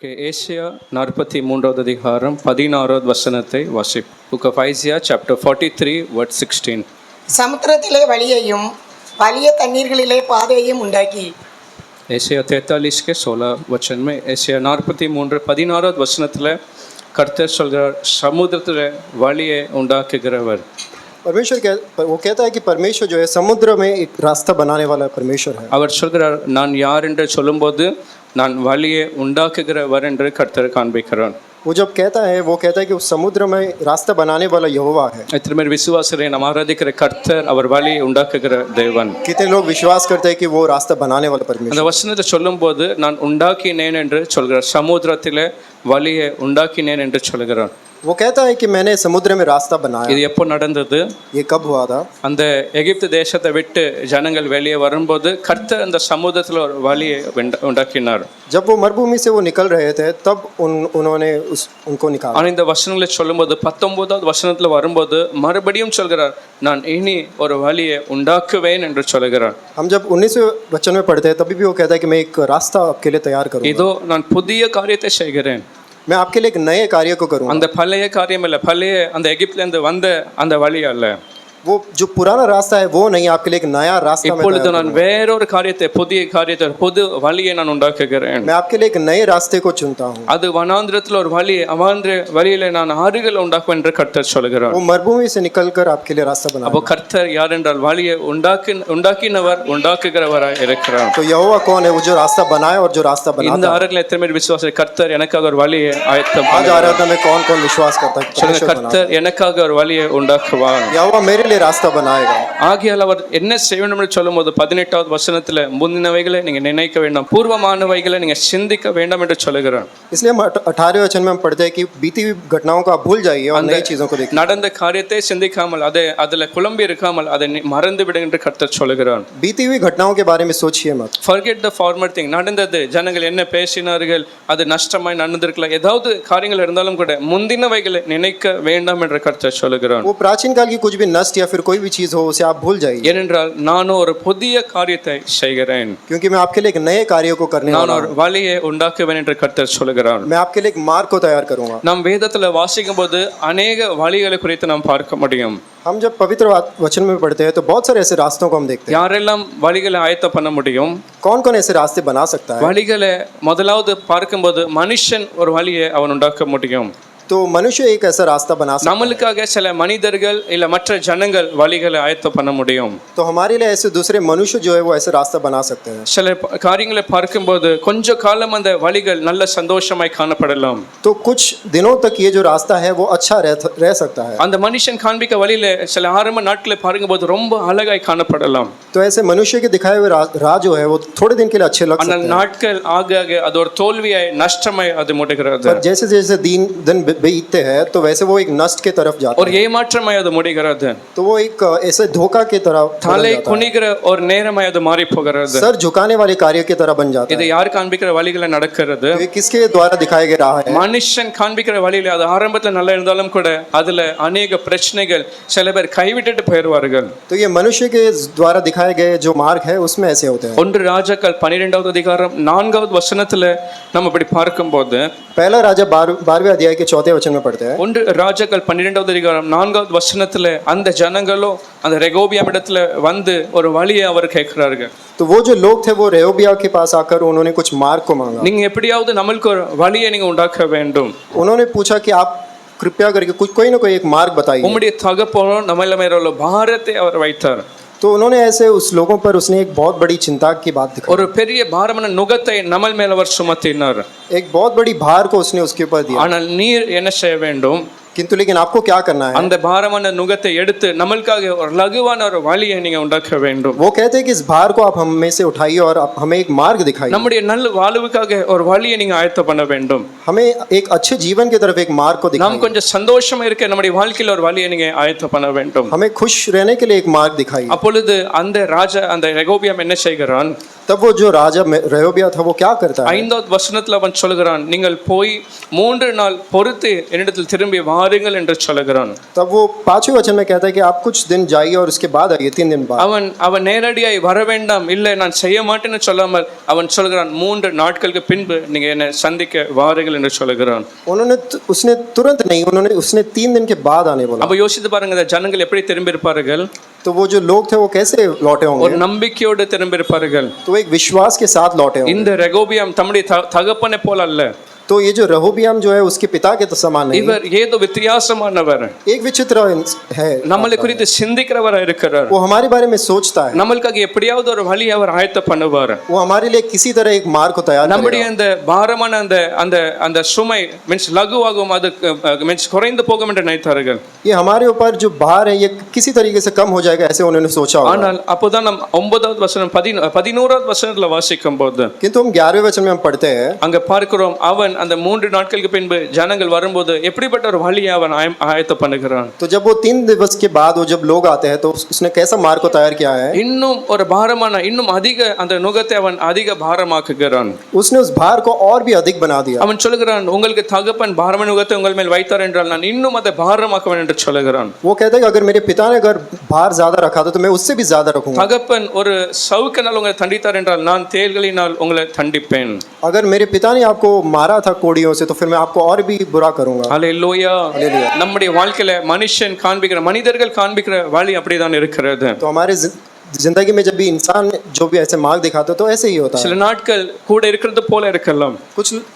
இன்றைக்கு ஏசியா 43வது அதிகாரம் 16வது வசனத்தை வாசிப்போம். Book of Isaiah chapter 43 verse 16. சமுத்திரத்திலே வழியையும் வலிய தண்ணீர்களிலே பாதையையும் உண்டாக்கி. ஏசியா 43 के 16 वचन में ஏசியா 43 16வது வசனத்தில் கர்த்தர் சொல்கிறார், சமுத்திரத்தில் வழியை உண்டாக்குகிறவர். परमेश्वर वो कहता है कि परमेश्वर जो है समुद्र में एक रास्ता बनाने वाला परमेश्वर है. அவர் சொல்கிறார், நான் யார் என்று சொல்லும்போது நான் வழியை உண்டாக்குகிறவர் என்று கர்த்தர் காண்பிக்கிறார். वो जब कहता है वो कहता है कि उस समुद्र में रास्ता बनाने वाला यहोवा है. इतने मेरे विश्वासरे நம்ம ஆராதிக்கிற கர்த்தர் அவர் வழியை உண்டாக்குகிற தேவன். कितने लोग विश्वास करते हैं कि वो रास्ता बनाने वाला परमेश्वर. அந்த வசனத்தை சொல்லும்போது நான் உண்டாக்கினேன் என்று சொல்கிறார், சமுத்திரத்திலே வழியை உண்டாக்கினேன் என்று சொல்கிறார். वो कहता है कि मैंने समुद्र में रास्ता बनाया. இது எப்போ நடந்தது? ये कब हुआ था? அந்த எகிப்து தேசத்தை விட்டு ஜனங்கள் வெளியே வரும்போது கர்த்தர் அந்த சமுத்திரத்தில் ஒரு வழியை உண்டாக்கினார். जब वो मरुभूमि से वो निकल रहे थे तब उन्होंने उनको निकाला. ஆனால் இந்த வசனங்களை சொல்லும்போது 19வது வசனத்தில் வரும்போது மறுபடியும் சொல்கிறார், நான் இனி ஒரு வழியை உண்டாக்குவேன் என்று சொல்கிறார். हम जब 19वें वचन में पढ़ते हैं तभी भी वो कहता है कि मैं एक रास्ता आपके लिए तैयार करूंगा. இதோ நான் புதிய காரியத்தை செய்கிறேன். मैं आपके लिए एक नए कार्य को करूंगा. அந்த பழைய காரியம் இல்லை, பழைய அந்த எகிப்திலிருந்து வந்த அந்த வழி அல்ல. वो जो पुराना रास्ता है वो नहीं, आपके लिए एक नया रास्ता मैं இப்பொழுது நான் வேறொரு காரியத்தை, புதிய காரியத்தை, புது வழியை நான் உண்டாக்குகிறேன். मैं आपके लिए एक नए रास्ते को चुनता हूँ. அது வனாந்திரத்தில் ஒரு வழி, அவாந்திர வழியில நான் ஆறுகள் உண்டாக்குவேன் என்று கர்த்தர் சொல்கிறார். वो मरुभूमि से निकलकर आपके लिए रास्ता बना. அப்போ கர்த்தர் யார் என்றால் வழியை உண்டாக்கினவர், உண்டாக்குகிறவராய் இருக்கிறார். तो यहोवा कौन है? वो जो रास्ता बनाए और जो रास्ता बनाता. இந்த ஆறுகளை எத்தனை பேர் விசுவாசம் கர்த்தர் எனக்காக ஒரு வழியை ஆயத்தம் आज आराधना में कौन कौन विश्वास करता है? சொல்லுங்க, கர்த்தர் எனக்காக ஒரு வழியை உண்டாக்குவார். यहोवा मेरे लिए रास्ता बनाएगा. ஆகையால் அவர் என்ன செய்ய வேண்டும் என்று சொல்லும்போது 18வது வசனத்தில் முந்தினவைகளை நீங்க நினைக்க வேண்டாம், பூர்வமானவைகளை நீங்க சிந்திக்க வேண்டாம் என்று சொல்லுகிறார். इसलिए हम 18वें वचन में हम पढ़ते हैं कि बीती हुई घटनाओं को आप भूल जाइए और नई चीजों को देखिए. நடந்த காரியத்தை சிந்திக்காமல் அதுல குழம்பி இருக்காமல் அதை மறந்து விடுங்க என்று கர்த்தர் சொல்லுகிறார். बीती हुई घटनाओं के बारे में सोचिए मत. forget the former thing. நடந்தது, ஜனங்கள் என்ன பேசினார்கள், அது நஷ்டமாய் நடந்திருக்கலாம், ஏதாவது காரியங்கள் இருந்தாலும் கூட முந்தினவைகளை நினைக்க வேண்டாம் என்று கர்த்தர் சொல்லுகிறார். वो प्राचीन काल की कुछ भी नष्ट या फिर कोई भी चीज हो उसे आप भूल जाइए. ஏனென்றால் நான் ஒரு புதிய காரியத்தை செய்கிறேன், क्योंकि मैं आपके लिए एक नए कार्य को करने நான் वाला ஒரு हूं. வழியை உண்டாக்குவேன் என்று கர்த்தர் சொல்லுகிறார். मैं आपके लिए एक मार्ग को तैयार करूंगा. நாம் வேதத்துல வாசிக்கும் போது अनेक வழிகளை குறித்து நாம் பார்க்க முடியும். हम जब पवित्र वचन में पढ़ते हैं तो बहुत सारे ऐसे रास्तों को हम देखते हैं. யாரெல்லாம் வழிகளை ஆயத்தம் பண்ண முடியும்? कौन कौन ऐसे रास्ते बना सकता है? வழிகளை முதலாவது பார்க்கும்போது மனுஷன் ஒரு வழியை அவன் உண்டாக்க முடியும். तो मनुष्य एक ऐसा रास्ता बना सकता है. நம்மளுக்காக சில மனிதர்கள் இல்ல மற்ற ஜனங்கள் வழிகளை ஆயத்தம் பண்ண முடியும். तो हमारे लिए ऐसे दूसरे मनुष्य जो है वो ऐसे रास्ता बना सकते हैं. சில காரியங்களை பார்க்கும்போது கொஞ்ச காலம் அந்த வழிகள் நல்ல சந்தோஷமாய் காணப்படலாம். तो कुछ दिनों तक ये जो रास्ता है वो अच्छा रह सकता है. அந்த மனுஷன் காண்பிக்க வழியில சில ஆரம்ப நாட்களை பார்க்கும்போது ரொம்ப அழகாய் காணப்படலாம். तो ऐसे मनुष्य के दिखाए हुए राह जो है वो थोड़े दिन के लिए अच्छे लग सकते ஆனால் हैं. நாட்கள் ஆக ஆக அது ஒரு தோல்வியாய் நஷ்டமாய் அது முடிகிறது. पर जैसे जैसे दिन बीतते हैं तो वैसे वो एक नष्ट के तरफ जाता ஒரு है. ஏமாற்றமாய் அது முடிகிறது. तो वो एक ऐसे धोखा की तरह தலை குனிகிற ஒரு நேரமாய் அது மாறி போகிறது. सर झुकाने वाले कार्य की तरह बन जाता இது है. யார் காண்பிக்கிற வழிகளை நடக்கிறது? ये किसके द्वारा दिखाए गए राह है? மனுஷன் காண்பிக்கிற வழியில அது ஆரம்பத்துல நல்லா இருந்தாலும் கூட அதுல अनेक பிரச்சனைகள், சில பேர் கைவிட்டுட்டு போயிடுவார்கள். तो ये मनुष्य के द्वारा दिखाए गए जो मार्ग है उसमें ऐसे होते हैं. ஒன்று ராஜாக்கள் 12வது அதிகாரம் 4வது வசனத்துல நம்ம இப்படி பார்க்கும்போது, पहला राजा 12वें अध्याय के 4वें वचन में पढ़ते हैं. ஒன்று ராஜாக்கள் 12வது அதிகாரம் 4வது வசனத்துல அந்த ஜனங்களும் அந்த ரெகோபியாம் இடத்துல வந்து ஒரு வழியை அவர் கேட்கிறார்கள். तो वो जो लोग थे वो रेहोबिया के पास आकर उन्होंने कुछ मार्ग को मांगा. நீங்க எப்படியாவது நம்மளுக்கு ஒரு வழியை நீங்க உண்டாக்க வேண்டும். उन्होंने पूछा कि आप कृपया करके कोई ना कोई एक मार्ग बताइए. உம்முடைய தகப்பனும் நம்மள மேல உள்ள பாரத்தை அவர் வைத்தார். तो उन्होंने ऐसे उस लोगों पर उसने एक बहुत बड़ी चिंता की बात दिखाई. ஒரு பெரிய பாரமான நுகத்தை நம்மள் மேல அவர் சுமத்தினார். एक बहुत बड़ी भार को उसने उसके ऊपर दिया. ஆனால் நீர் என்ன செய்ய வேண்டும்? किंतु लेकिन आपको क्या करना है? அந்த பாரமான நுகத்தை எடுத்து நம்மளுக்காக ஒரு லகுவான ஒரு வழியை நீங்க உண்டாக்க வேண்டும். वो कहते हैं कि इस भार को आप हम में से उठाइए और आप हमें एक मार्ग दिखाइए. நம்முடைய நல்ல வாழ்வுக்காக ஒரு வழியை நீங்க ஆயத்தம் பண்ண வேண்டும். हमें एक अच्छे जीवन की तरफ एक मार्ग को நாம் दिखाइए. கொஞ்சம் சந்தோஷமா இருக்க நம்முடைய வாழ்க்கையில ஒரு வழியை நீங்க ஆயத்தம் பண்ண வேண்டும். हमें खुश रहने के लिए एक मार्ग दिखाइए. அப்பொழுது அந்த ராஜா, அந்த ரெகோபியாம் என்ன செய்கிறான்? तब वो जो राजा रेहोबिया था वो क्या करता है? 5வது வசனத்துல அவன் சொல்கிறான், நீங்கள் போய் 3 நாள் பொறுத்து என்னிடத்தில் திரும்பி வாருங்கள் என்று சொல்கிறான். तब वो 5वें वचन में कहता है कि आप कुछ दिन जाइए और उसके बाद आइए, 3 दिन बाद. அவன் நேரடியாய் வர வேண்டாம், இல்லை நான் செய்ய மாட்டேன்னு சொல்லாமல் அவன் சொல்கிறான், 3 நாட்களுக்கு பின்பு நீங்க என்னை சந்திக்க வாருங்கள் என்று சொல்கிறான். उसने तुरंत नहीं, उसने 3 दिन के बाद आने बोला. அப்ப யோசித்து பாருங்க, இந்த ஜனங்கள் எப்படி திரும்பி இருப்பார்கள்? तो वो जो लोग थे वो कैसे लौटे ஒரு होंगे? நம்பிக்கையோடு திரும்பி இருப்பார்கள். तो एक विश्वास के साथ लौटे होंगे. இந்த ரெகோபியாம் தம்முடைய தகப்பனை போல அல்ல. तो ये जो रहोबियाम जो है उसके पिता के तो समान नहीं, இவர் ஏதோ வித்தியாசமானவர், एक विचित्र है. நம்மளை குறித்து சிந்திக்கிறவராக இருக்கிறார். वो हमारे बारे में सोचता है. நம்மளுக்காக எப்படியாவது ஒரு வழி அவர் ஆயத்த பண்ணுவார். वो हमारे लिए किसी तरह एक मार्ग को तैयार நம்முடைய करेगा. அந்த பாரமான அந்த அந்த அந்த சுமை மீன்ஸ் லகுவாகும், அது மீன்ஸ் குறைந்து போகும் என்று நினைத்தார்கள். ये हमारे ऊपर जो भार है ये किसी तरीके से कम हो जाएगा ऐसे उन्होंने सोचा होगा. ஆனால் அப்போதான் நம் 9வது வசனம் 11வது வசனத்துல வாசிக்கும் போது किंतु हम 11वें वचन में हम पढ़ते हैं, அங்க பார்க்கிறோம், அவன் அந்த 3 நாட்களுக்கு பின்பு ஜனங்கள் வரும்போது எப்படிப்பட்ட ஒரு வழியை அவன் ஆயத்த பண்ணுகிறான். तो जब वो 3 दिवस के बाद वो जब लोग आते हैं तो उसने कैसा मार्ग को तैयार किया है? இன்னும் ஒரு பாரமான இன்னும் அதிக அந்த நுகத்தை அவன் அதிக பாரமாக்குகிறான். उसने उस भार को और भी अधिक बना दिया. அவன் சொல்கிறான், உங்களுக்கு தகப்பன் பாரமான நுகத்தை உங்கள் மேல் வைத்தார் என்றால் நான் இன்னும் அதை பாரமாக்குவேன் என்று சொல்கிறான். वो कहता है कि अगर मेरे पिता ने अगर भार ज्यादा रखा था तो मैं उससे भी ज्यादा रखूंगा. தகப்பன் ஒரு சவுக்கினால் உங்களை தண்டித்தார் என்றால் நான் தேள்களினால் உங்களை தண்டிப்பேன். अगर मेरे पिता ने आपको मारा था कोड़ियों से तो फिर मैं आपको और भी बुरा करूंगा. அல்லேலூயா. நம்முடைய வாழ்க்கையில மனிதர்கள் காண்பிக்கிற வழி அப்படிதான் இருக்கிறது. तो हमारे जिंदगी में जब भी इंसान जो भी ऐसे मार्ग दिखाते तो ऐसे ही होता है. சில நாட்கள் கூட இருக்கிறது போல இருக்கலாம்.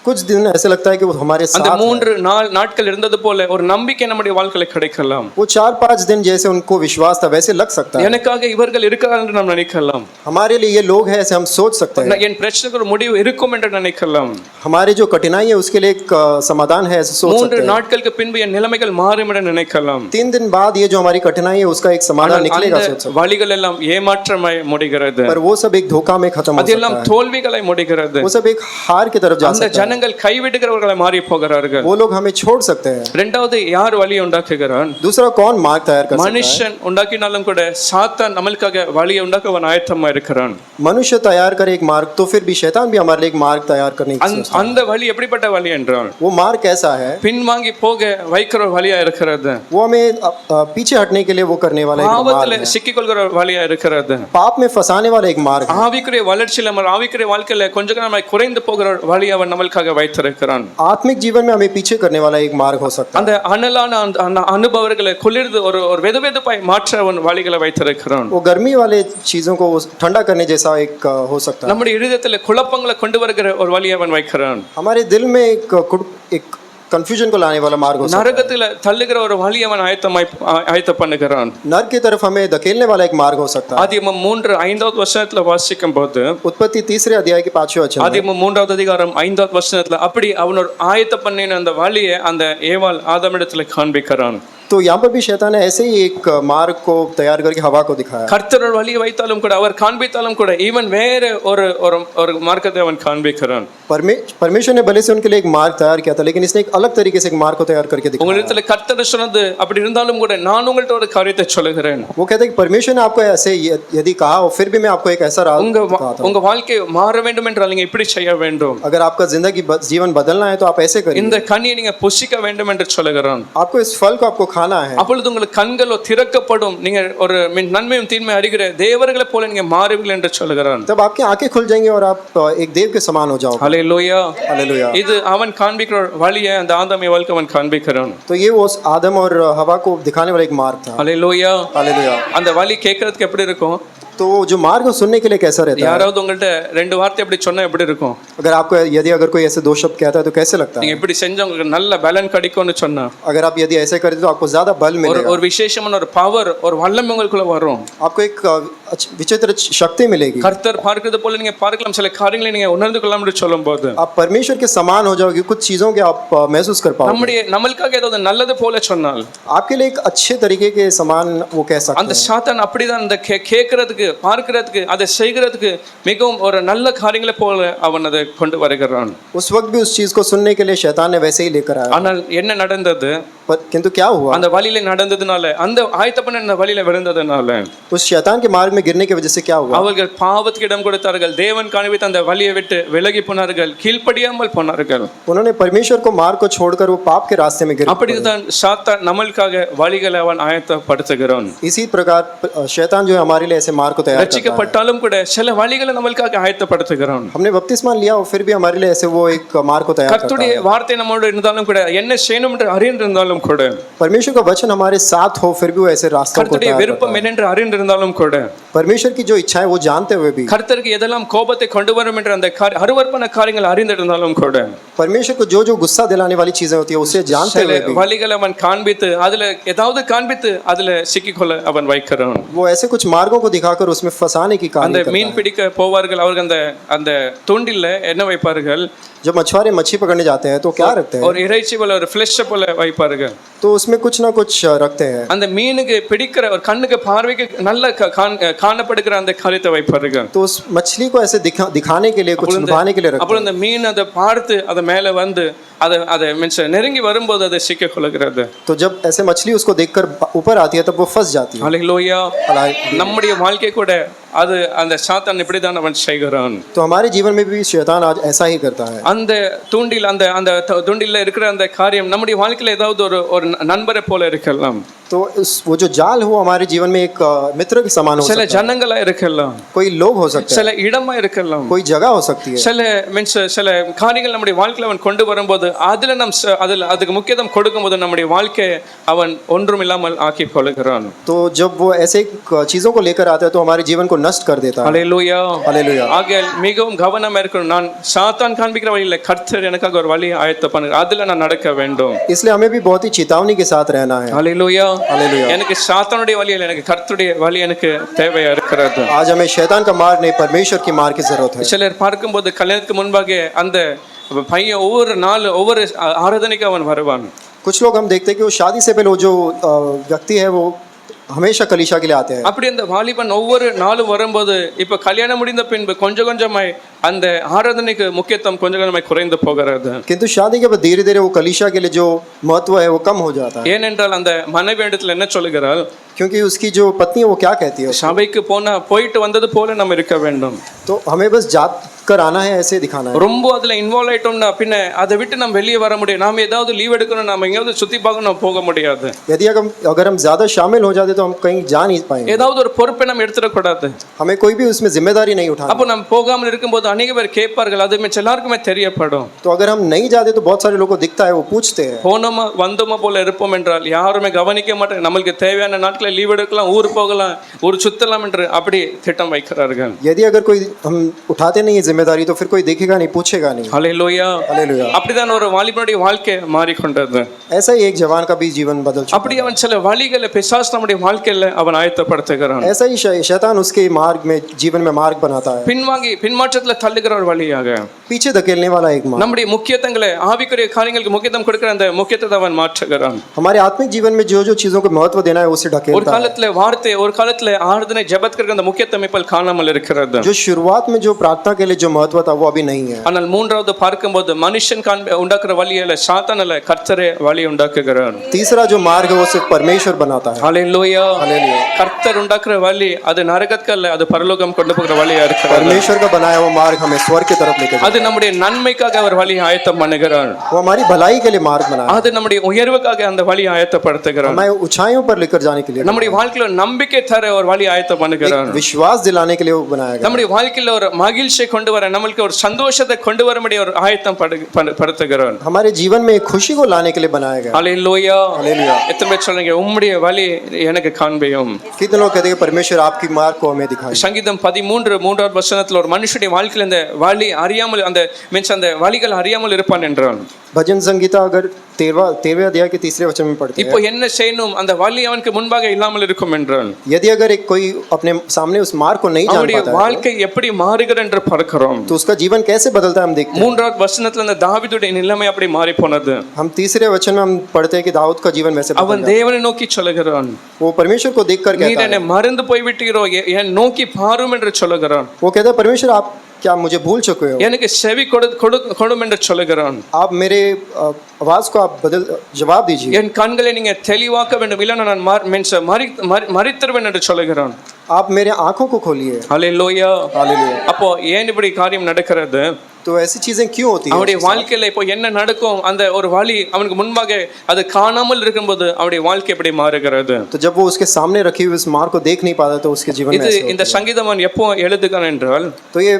कुछ दिन ऐसे लगता है कि वो हमारे साथ அந்த 3 நாட்கள் இருந்தது போல ஒரு நம்பிக்கை நம்முடைய வாழ்க்கையில கிடைக்கலாம். वो 4-5 दिन जैसे उनको विश्वास था वैसे लग सकता है. எனக்காக இவர்கள் இருக்கிறார்கள் என்று நாம் நினைக்கலாம். हमारे लिए ये लोग हैं ऐसे हम सोच सकते हैं. என் பிரச்சனைக்கு ஒரு முடிவு இருக்கும் என்று நினைக்கலாம். हमारे जो कठिनाई है उसके लिए एक समाधान है ऐसे सोच सकते हैं. 3 நாட்களுக்கு பின்பு என் நிலைமைகள் மாறும் என்று நினைக்கலாம். 3 दिन बाद ये जो हमारी कठिनाई है उसका एक समाधान निकलेगा सोच सकते हैं. வழிகள் எல்லாம் ஏமாற்றமாய் முடிகிறது. पर वो सब एक धोखा में खत्म हो सकता है. அதெல்லாம் தோல்விகளை முடிகிறது. वो सब एक हार की तरफ जा सकता है. அந்த ஜனங்கள் கைவிடுகிறவர்களை மாறி போகிறார்கள். वो लोग हमें छोड़ सकते हैं. இரண்டாவது யார் வழி உண்டாக்குகிறான்? दूसरा कौन मार्ग तैयार कर सकता है? மனுஷன் உண்டாக்கினாலும் கூட சாத்தான் நம்மளுக்காக வழியை உண்டாக்க அவன் ஆயத்தமா இருக்கிறான். मनुष्य तैयार करे एक मार्ग तो फिर भी शैतान भी हमारे लिए एक मार्ग तैयार करने की सोचता है. அந்த வழி எப்படிப்பட்ட வழி என்றால் वो मार्ग कैसा है? பின்வாங்கி போக வைக்கிற வழியா இருக்கிறது. वो हमें पीछे हटने के लिए वो करने वाला एक मार्ग பாவத்துல है. சிக்கிக்கொள்கிற வழியா இருக்கிறது. पाप में फंसाने वाला एक मार्ग है. ஆவிக்குரிய வளர்ச்சியில நம்ம ஆவிக்குரிய வாழ்க்கையில கொஞ்சம் கொஞ்சமாய் குறைந்து போகிற வழி அவன் நம்மளுக்காக வைத்திருக்கிறான். आत्मिक जीवन में हमें पीछे करने वाला एक मार्ग हो सकता है. அந்த அனலான அந்த அனுபவங்களை குளிர்ந்து ஒரு வெதுவெதுப்பாய் மாற்ற அவன் வழிகளை வைத்திருக்கிறான். वो गर्मी वाले चीजों को ठंडा करने जैसा एक हो सकता है. நம்முடைய இருதயத்துல குழப்பங்களை கொண்டு வருகிற ஒரு வழியை அவன் வைக்கிறான். हमारे दिल में एक कंफ्यूजन को लाने वाला मार्ग हो सकता है. நரகத்துல தள்ளுகிற ஒரு வழி அவன் ஆயத்த பண்ணுகிறான். नरक की तरफ हमें धकेलने वाला एक मार्ग हो सकता है. ஆதியாகமம் 3:5வது வசனத்துல வாசிக்கும் போது उत्पत्ति 3 अध्याय के 5वें वचन में ஆதியாகமம் 3வது அதிகாரம் 5வது வசனத்துல அப்படி அவன் ஒரு ஆயத்த பண்ணின அந்த வழியை அந்த ஏவாள் ஆதாமிடத்துல காண்பிக்கிறான். तो यहाँ पर भी शैतान ने ऐसे ही एक मार्ग को तैयार करके हवा को दिखाया. கர்த்தர் ஒரு வழியை வைத்தாலும் கூட அவர் காண்பித்தாலும் கூட ஈவன் வேற ஒரு மார்க்கத்தை அவன் காண்பிக்கிறான். परमेश्वर ने भले से उनके लिए एक मार्ग तैयार किया था लेकिन इसने एक अलग तरीके से एक मार्ग को तैयार करके दिखाया. உங்களிடத்துல கர்த்தர் சொன்னது அப்படி இருந்தாலும் கூட நான் உங்கள்ட்ட ஒரு காரியத்தை சொல்லுகிறேன். वो कहते हैं कि परमेश्वर ने आपको ऐसे यदि कहा और फिर भी मैं आपको एक ऐसा राह दिखाता हूं. உங்க வாழ்க்கை மாற வேண்டும் என்றால் நீங்க இப்படி செய்ய வேண்டும். अगर आपका जिंदगी जीवन बदलना है तो आप ऐसे करिए. இந்த கனியை நீங்க புசிக்க வேண்டும் என்று சொல்லுகிறான். आपको इस फल को आपको खाना है. அப்பொழுது உங்களுக்கு கண்களோ திறக்கப்படும், நீங்க ஒரு நன்மையும் தீன்மையும் அறிகிற தேவர்களை போல நீங்க மாறுவீர்கள் என்று சொல்லுகிறான். तब आपकी आंखें खुल जाएंगी और आप एक देव के समान हो जाओगे. ஹல்லேலூயா. हालेलुया. இது அவன் காண்பிக்கிற வழியை அந்த ஆதாம் ஏவாளுக்கு அவன் காண்பிக்கிறான். तो ये वो आदम और हवा को दिखाने वाला एक मार्ग था. ஹல்லேலூயா. हालेलुया. அந்த வழி கேட்கறதுக்கு எப்படி இருக்கும்? तो जो मार्ग सुनने के लिए कैसा रहता है? யாராவது உங்கள்ட்ட 2 வார்த்தை எப்படி சொன்னா எப்படி இருக்கும்? अगर आपको यदि अगर कोई ऐसे 2 शब्द कहता है तो कैसे लगता है? நீங்க எப்படி செஞ்சா உங்களுக்கு நல்ல பலன் கிடைக்கும்னு சொன்னா, अगर आप यदि ऐसे करते तो आपको ज्यादा बल मिलेगा. ஒரு விசேஷமான ஒரு பவர், ஒரு வல்லமை உங்களுக்குள்ள வரும். आपको एक विचित्र शक्ति मिलेगी. கர்த்தர் பார்க்கிறது போல நீங்க பார்க்கலாம், சில காரியங்களை நீங்க உணர்ந்து கொள்ளலாம் என்று சொல்லும்போது आप परमेश्वर के समान हो जाओगे. कुछ चीजों के आप महसूस कर पाओगे. நம்மளுக்காக ஏதாவது நல்லது போல சொன்னால் आपके लिए एक अच्छे तरीके के समान वो कह सकते அந்த हैं. சாத்தான் அப்படிதான் அந்த கேட்கறதுக்கு பார்க்கிறதுக்கு அதை செய்கிறதுக்கு மிகவும் ஒரு நல்ல காரியங்களை போல அவன் அதை கொண்டு வருகிறான். उस वक्त भी उस चीज को सुनने के लिए शैतान ने वैसे ही लेकर आया, ஆனால் என்ன நடந்தது? किंतु क्या हुआ? அந்த வழியில நடந்ததுனால, அந்த ஆயத்த பண்ண வழியில விழுந்ததுனால उस शैतान के मार्ग में गिरने की वजह से क्या हुआ? அவர்கள் பாவத்துக்கு இடம் கொடுத்தார்கள். தேவன் காண்பித்த அந்த வழியை விட்டு விலகி போனார்கள், கீழ்ப்படியாமல் போனார்கள். उन्होंने परमेश्वर को मार्ग को छोड़कर वो पाप के रास्ते में गिर पड़े। அப்படிதான் சாத்தான் நம்மளுக்காக வழிகளை அவன் ஆயத்தப்படுத்துகிறான். इसी प्रकार शैतान जो है हमारे लिए ऐसे मार्ग को तैयार करता है। ரட்சிக்கப்பட்டாலும் கூட சில வழிகளை நம்மளுக்காக ஆயத்தப்படுத்துகிறான். हमने बपतिस्मा लिया और फिर भी हमारे लिए ऐसे वो एक मार्ग को तैयार करता கர்த்தருடைய है। வார்த்தை நம்மோடு இருந்தாலும் கூட, என்ன செய்யணும் என்று அறிந்திருந்தாலும் கூட, परमेश्वर का वचन हमारे साथ हो फिर भी वो ऐसे रास्तों को கர்த்தருடைய तैयार करता விருப்பம் है। என்னென்று அறிந்திருந்தாலும் கூட, परमेश्वर की जो इच्छा है वो जानते हुए भी, கர்த்தருக்கு எதெல்லாம் கோபத்தை கொண்டு வரும் என்ற அந்த அருவருப்பான காரியங்கள் அறிந்திருந்தாலும் கூட, परमेश्वर को जो जो गुस्सा दिलाने वाली चीजें होती है उसे जानते சில हुए भी வழிகளை அவன் காண்பித்து அதுல ஏதாவது காண்பித்து அதுல சிக்கிக்கொள்ள அவன் வைக்கிறான். वो ऐसे कुछ मार्गों को दिखाकर उसमें फंसाने की அந்த कार्य மீன் करता है। பிடிக்க போவார்கள், அவர்கள் அந்த அந்த தூண்டில்ல என்ன வைப்பார்கள்? जब मछुआरे मच्छी पकड़ने जाते हैं तो क्या रखते हैं? ஒரு இறைச்சி போல ஒரு ஃபிளஷ் போல வைப்பார்கள். तो उसमें कुछ ना कुछ रखते हैं। அந்த மீனுக்கு பிடிக்கிற ஒரு கண்ணுக்கு பார்வைக்கு நல்ல காணப்படுகிற அந்த காரியத்தை வைப்பார்கள். तो उस मछली को ऐसे दिखाने के लिए, कुछ लुभाने के लिए रखते அப்புறம் அந்த மீன் அதை பார்த்து அதை மேலே வந்து அதை மீன்ஸ் நெருங்கி வரும்போது அதை சிக்க கொள்கிறது. हैं। तो जब ऐसे मछली उसको देखकर ऊपर आती है तब वो फंस जाती है। ஹல்லேலூயா. நம்முடைய வாழ்க்கை கூட அது அந்த சாத்தான் இப்படிதான் அவன் செய்கிறான். तो हमारे जीवन में भी शैतान आज ऐसा ही करता है। அந்த தூண்டில் அந்த அந்த தூண்டில்ல இருக்கிற அந்த காரியம் நம்முடைய வாழ்க்கையில ஏதாவது ஒரு நண்பரை போல இருக்கலாம். तो वो जो जाल हो हमारे जीवन में एक मित्र के समान हो சில सकता है। ஜனங்களா இருக்கலாம், कोई लोग हो सकते சில हैं, இடமா இருக்கலாம், कोई जगह हो सकती है। சில மீன்ஸ் சில காரியங்கள் நம்முடைய வாழ்க்கையில அவன் கொண்டு வரும்போது அதுல அதுக்கு முக்கியத்துவம் கொடுக்கும்போது நம்முடைய வாழ்க்கை அவன் ஒன்றும் இல்லாமல் ஆக்கி கொள்கிறான். तो जब वो ऐसे चीजों को लेकर आता है तो हमारे जीवन को नष्ट कर देता है। ஹல்லேலூயா. हालेलुया। ஆகையால் மிகவும் கவனமா இருக்கணும். நான் சாத்தான் காண்பிக்கிற வழியில கர்த்தர் எனக்காக ஒரு வழியை ஆயத்தம் பண்ணுகிறார், அதுல நான் நடக்க வேண்டும். इसलिए हमें भी बहुत ही चेतावनी के साथ रहना है। ஹல்லேலூயா. हालेलुया। எனக்கு சாத்தானுடைய வழி இல்லை, எனக்கு கர்த்தருடைய வழி எனக்கு தேவையா இருக்கிறது. आज हमें शैतान का मार्ग नहीं, परमेश्वर की मार्ग की जरूरत है। சிலர் பார்க்கும்போது கல்யாணத்துக்கு முன்பாக அந்த பையன் ஒவ்வொரு நாள் ஒவ்வொரு ஆராதனைக்கு அவன் வருவான். कुछ लोग हम देखते हैं कि वो शादी से पहले वो जो व्यक्ति है वो हमेशा कलीशा के लिए आते हैं। அப்படி அந்த வாலிபன் ஒவ்வொரு நாளும் வரும்போது இப்ப கல்யாணம் முடிந்த பின்பு கொஞ்சம் கொஞ்சமாய் அந்த ஆராதனைக்கு முக்கியத்துவம் கொஞ்சம் கொஞ்சமாய் குறைந்து போகிறது. किंतु शादी के बाद धीरे धीरे वो कलीशा के लिए जो महत्व है वो कम हो जाता है। ஏனென்றால் அந்த மனைவி இடத்துல என்ன சொல்லுகிறாள்? क्योंकि उसकी जो पत्नी है वो क्या कहती है, சபைக்கு போயிட்டு வந்தது போல நம்ம இருக்க வேண்டும். तो हमें बस जात कर आना है, ऐसे दिखाना है। ரொம்ப அதுல இன்வால்வ் ஆயிட்டோம்னா பின்ன அதை விட்டு நம்ம வெளியே வர முடியும். நாம ஏதாவது லீவ் எடுக்கணும், நாம எங்கேயாவது சுத்தி பார்க்கணும், போக முடியாது. यदि अगर हम ज्यादा शामिल हो जाते तो हम कहीं जा नहीं पाएंगे। ஏதாவது ஒரு பொறுப்பை நம்ம எடுத்துடக்கூடாது. हमें कोई भी उसमें जिम्मेदारी नहीं उठानी। அப்போ நம்ம போகாமல் இருக்கும்போது அநேக பேர் கேட்பார்கள், அது மிச்ச எல்லாருக்குமே தெரியப்படும். तो अगर हम नहीं जाते तो बहुत सारे लोगों को दिखता है, वो पूछते हैं। போனோமா வந்தோமா போல இருப்போம் என்றால் யாருமே கவனிக்க மாட்டாங்க. நம்மளுக்கு தேவையான நாட்களில் லீவ் எடுக்கலாம், ஊர் போகலாம், ஊர் சுத்தலாம் என்று அப்படி திட்டம் வைக்கிறார்கள். यदि अगर कोई हम उठाते नहीं है जिम्मेदारी तो फिर कोई देखेगा नहीं, पूछेगा नहीं। ஹல்லேலூயா. हालेलुया। அப்படிதான் ஒரு வாலிபனுடைய வாழ்க்கை மாறிக்கொண்டது. ऐसा ही एक जवान का भी जीवन बदल चुका அப்படி அவன் சில வழிகளை பிசாசு நம்முடைய வாழ்க்கையில அவன் ஆயத்தப்படுத்துகிறான். है। ऐसा ही शैतान उसके मार्ग में, जीवन में मार्ग बनाता है, பின்மாற்றத்துல தள்ளுகிற ஒரு வழியாக पीछे धकेलने वाला एक मार्ग। நம்முடைய முக்கியத்துவங்களை ஆவிக்குரிய காரியங்களுக்கு முக்கியத்துவம் கொடுக்கிற அந்த முக்கியத்துவத்தை அவன் மாற்றுகிறான். हमारे आत्मिक जीवन में जो जो चीजों को महत्व देना है उसे ஒரு ढकेलता है। காலத்துல வார்த்தை, ஒரு காலத்துல ஆராதனை ஜெபத்துக்கு அந்த முக்கியத்துவம் இப்ப காணாமல் இருக்கிறது. जो शुरुआत में जो प्रार्थना के लिए जो महत्व था वो अभी नहीं है। ஆனால் மூன்றாவது பார்க்கும்போது மனுஷன் உண்டாக்குற வழியில சாத்தான் அல்ல, கர்த்தரே வழி உண்டாக்குகிறார். तीसरा जो मार्ग है वो सिर्फ परमेश्वर बनाता है। ஹல்லேலூயா. हालेलुया। கர்த்தர் உண்டாக்குற வழி அது நரகத்துக்கு அல்ல, அது பரலோகம் கொண்டு போகிற வழியா இருக்கிறது. परमेश्वर का बनाया हुआ मार्ग हमें स्वर्ग की तरफ लेकर जाता அது நம்முடைய நன்மைக்காக அவர் வழி ஆயத்தம் பண்ணுகிறார். है। वो हमारी भलाई के लिए मार्ग बनाया है, அது நம்முடைய உயர்வுக்காக அந்த வழி ஆயத்தப்படுத்துகிறார். हमें ऊंचाइयों पर लेकर जाने के लिए, நம்முடைய வாழ்க்கையில நம்பிக்கை தர ஒரு வழி ஆயத்தம் பண்ணுகிறார். विश्वास दिलाने के लिए वो बनाया गया। நம்முடைய வாழ்க்கையில ஒரு மகிழ்ச்சியை கொண்டு வர, நம்மளுக்கு ஒரு சந்தோஷத்தை கொண்டு வர முடிய ஒரு ஆயத்தம் படுத்துகிறார். हमारे जीवन में खुशी को लाने के लिए बनाया गया। ஹல்லேலூயா. हालेलुया। எத்தனை பேர் சொல்றீங்க உம்முடைய வழி எனக்கு காண்பியும்? कितने लोग कहते हैं परमेश्वर आपकी मार्ग को हमें दिखाए। சங்கீதம் 13:3 வசனத்துல ஒரு மனுஷனுடைய வாழ்க்கையில இந்த வழி அறியாமல் அந்த வழிகள் அறியாமல் இருப்பான் என்றான். भजन संगीता अगर 13वें अध्याय के 3 वचन में पढ़ते இப்போ हैं, என்ன செய்யணும்? அந்த வலி அவனுக்கு முன்பாக இல்லாமல் இருக்கும் என்றால் यदि अगर एक कोई अपने सामने उस मार्ग को नहीं जान அவனுடைய पाता है, வாழ்க்கை எப்படி மாறுகிறது என்று பார்க்கிறோம். तो उसका जीवन कैसे बदलता है हम देखते हैं। மூன்றாவது வசனத்துல அந்த தாவீதுடைய நிலைமை அப்படி மாறி போனது. हम तीसरे वचन में हम पढ़ते हैं कि दाऊद का जीवन वैसे बदल அவன் गया। தேவனை நோக்கி சொல்லுகிறான், वो परमेश्वर को देखकर நீர் कहता என்னை है, மறந்து போய்விட்டீரோ, என் நோக்கி பாரும் என்று சொல்லுகிறான். वो कहता है परमेश्वर आप क्या मुझे भूल चुके हो, எனக்கு செவி கொடும் என்று சொல்லுகிறான். आप मेरे आवाज को आप बदल जवाब दीजिए, என் கண்களை நீங்க தெளிவாக்க வேண்டும், இல்லைன்னா நான் மறித்திருவேன் என்று சொல்லுகிறான். आप मेरे आंखों को खोलिए। ஹல்லேலூயா. हालेलुया। அப்போ ஏன் இப்படி காரியம் நடக்கிறது? तो ऐसी चीजें क्यों होती है அவனுடைய उसके साथ? வாழ்க்கையில இப்போ என்ன நடக்கும்? அந்த ஒரு வழி அவனுக்கு முன்பாக அது காணாமல் இருக்கும்போது அவனுடைய வாழ்க்கை எப்படி மாறுகிறது? तो जब वो उसके सामने रखी हुई उस मार्ग को देख नहीं पाता तो उसके जीवन में இது ऐसे இந்த சங்கீதவன் எப்போ எழுதுகிறான் என்றால், तो ये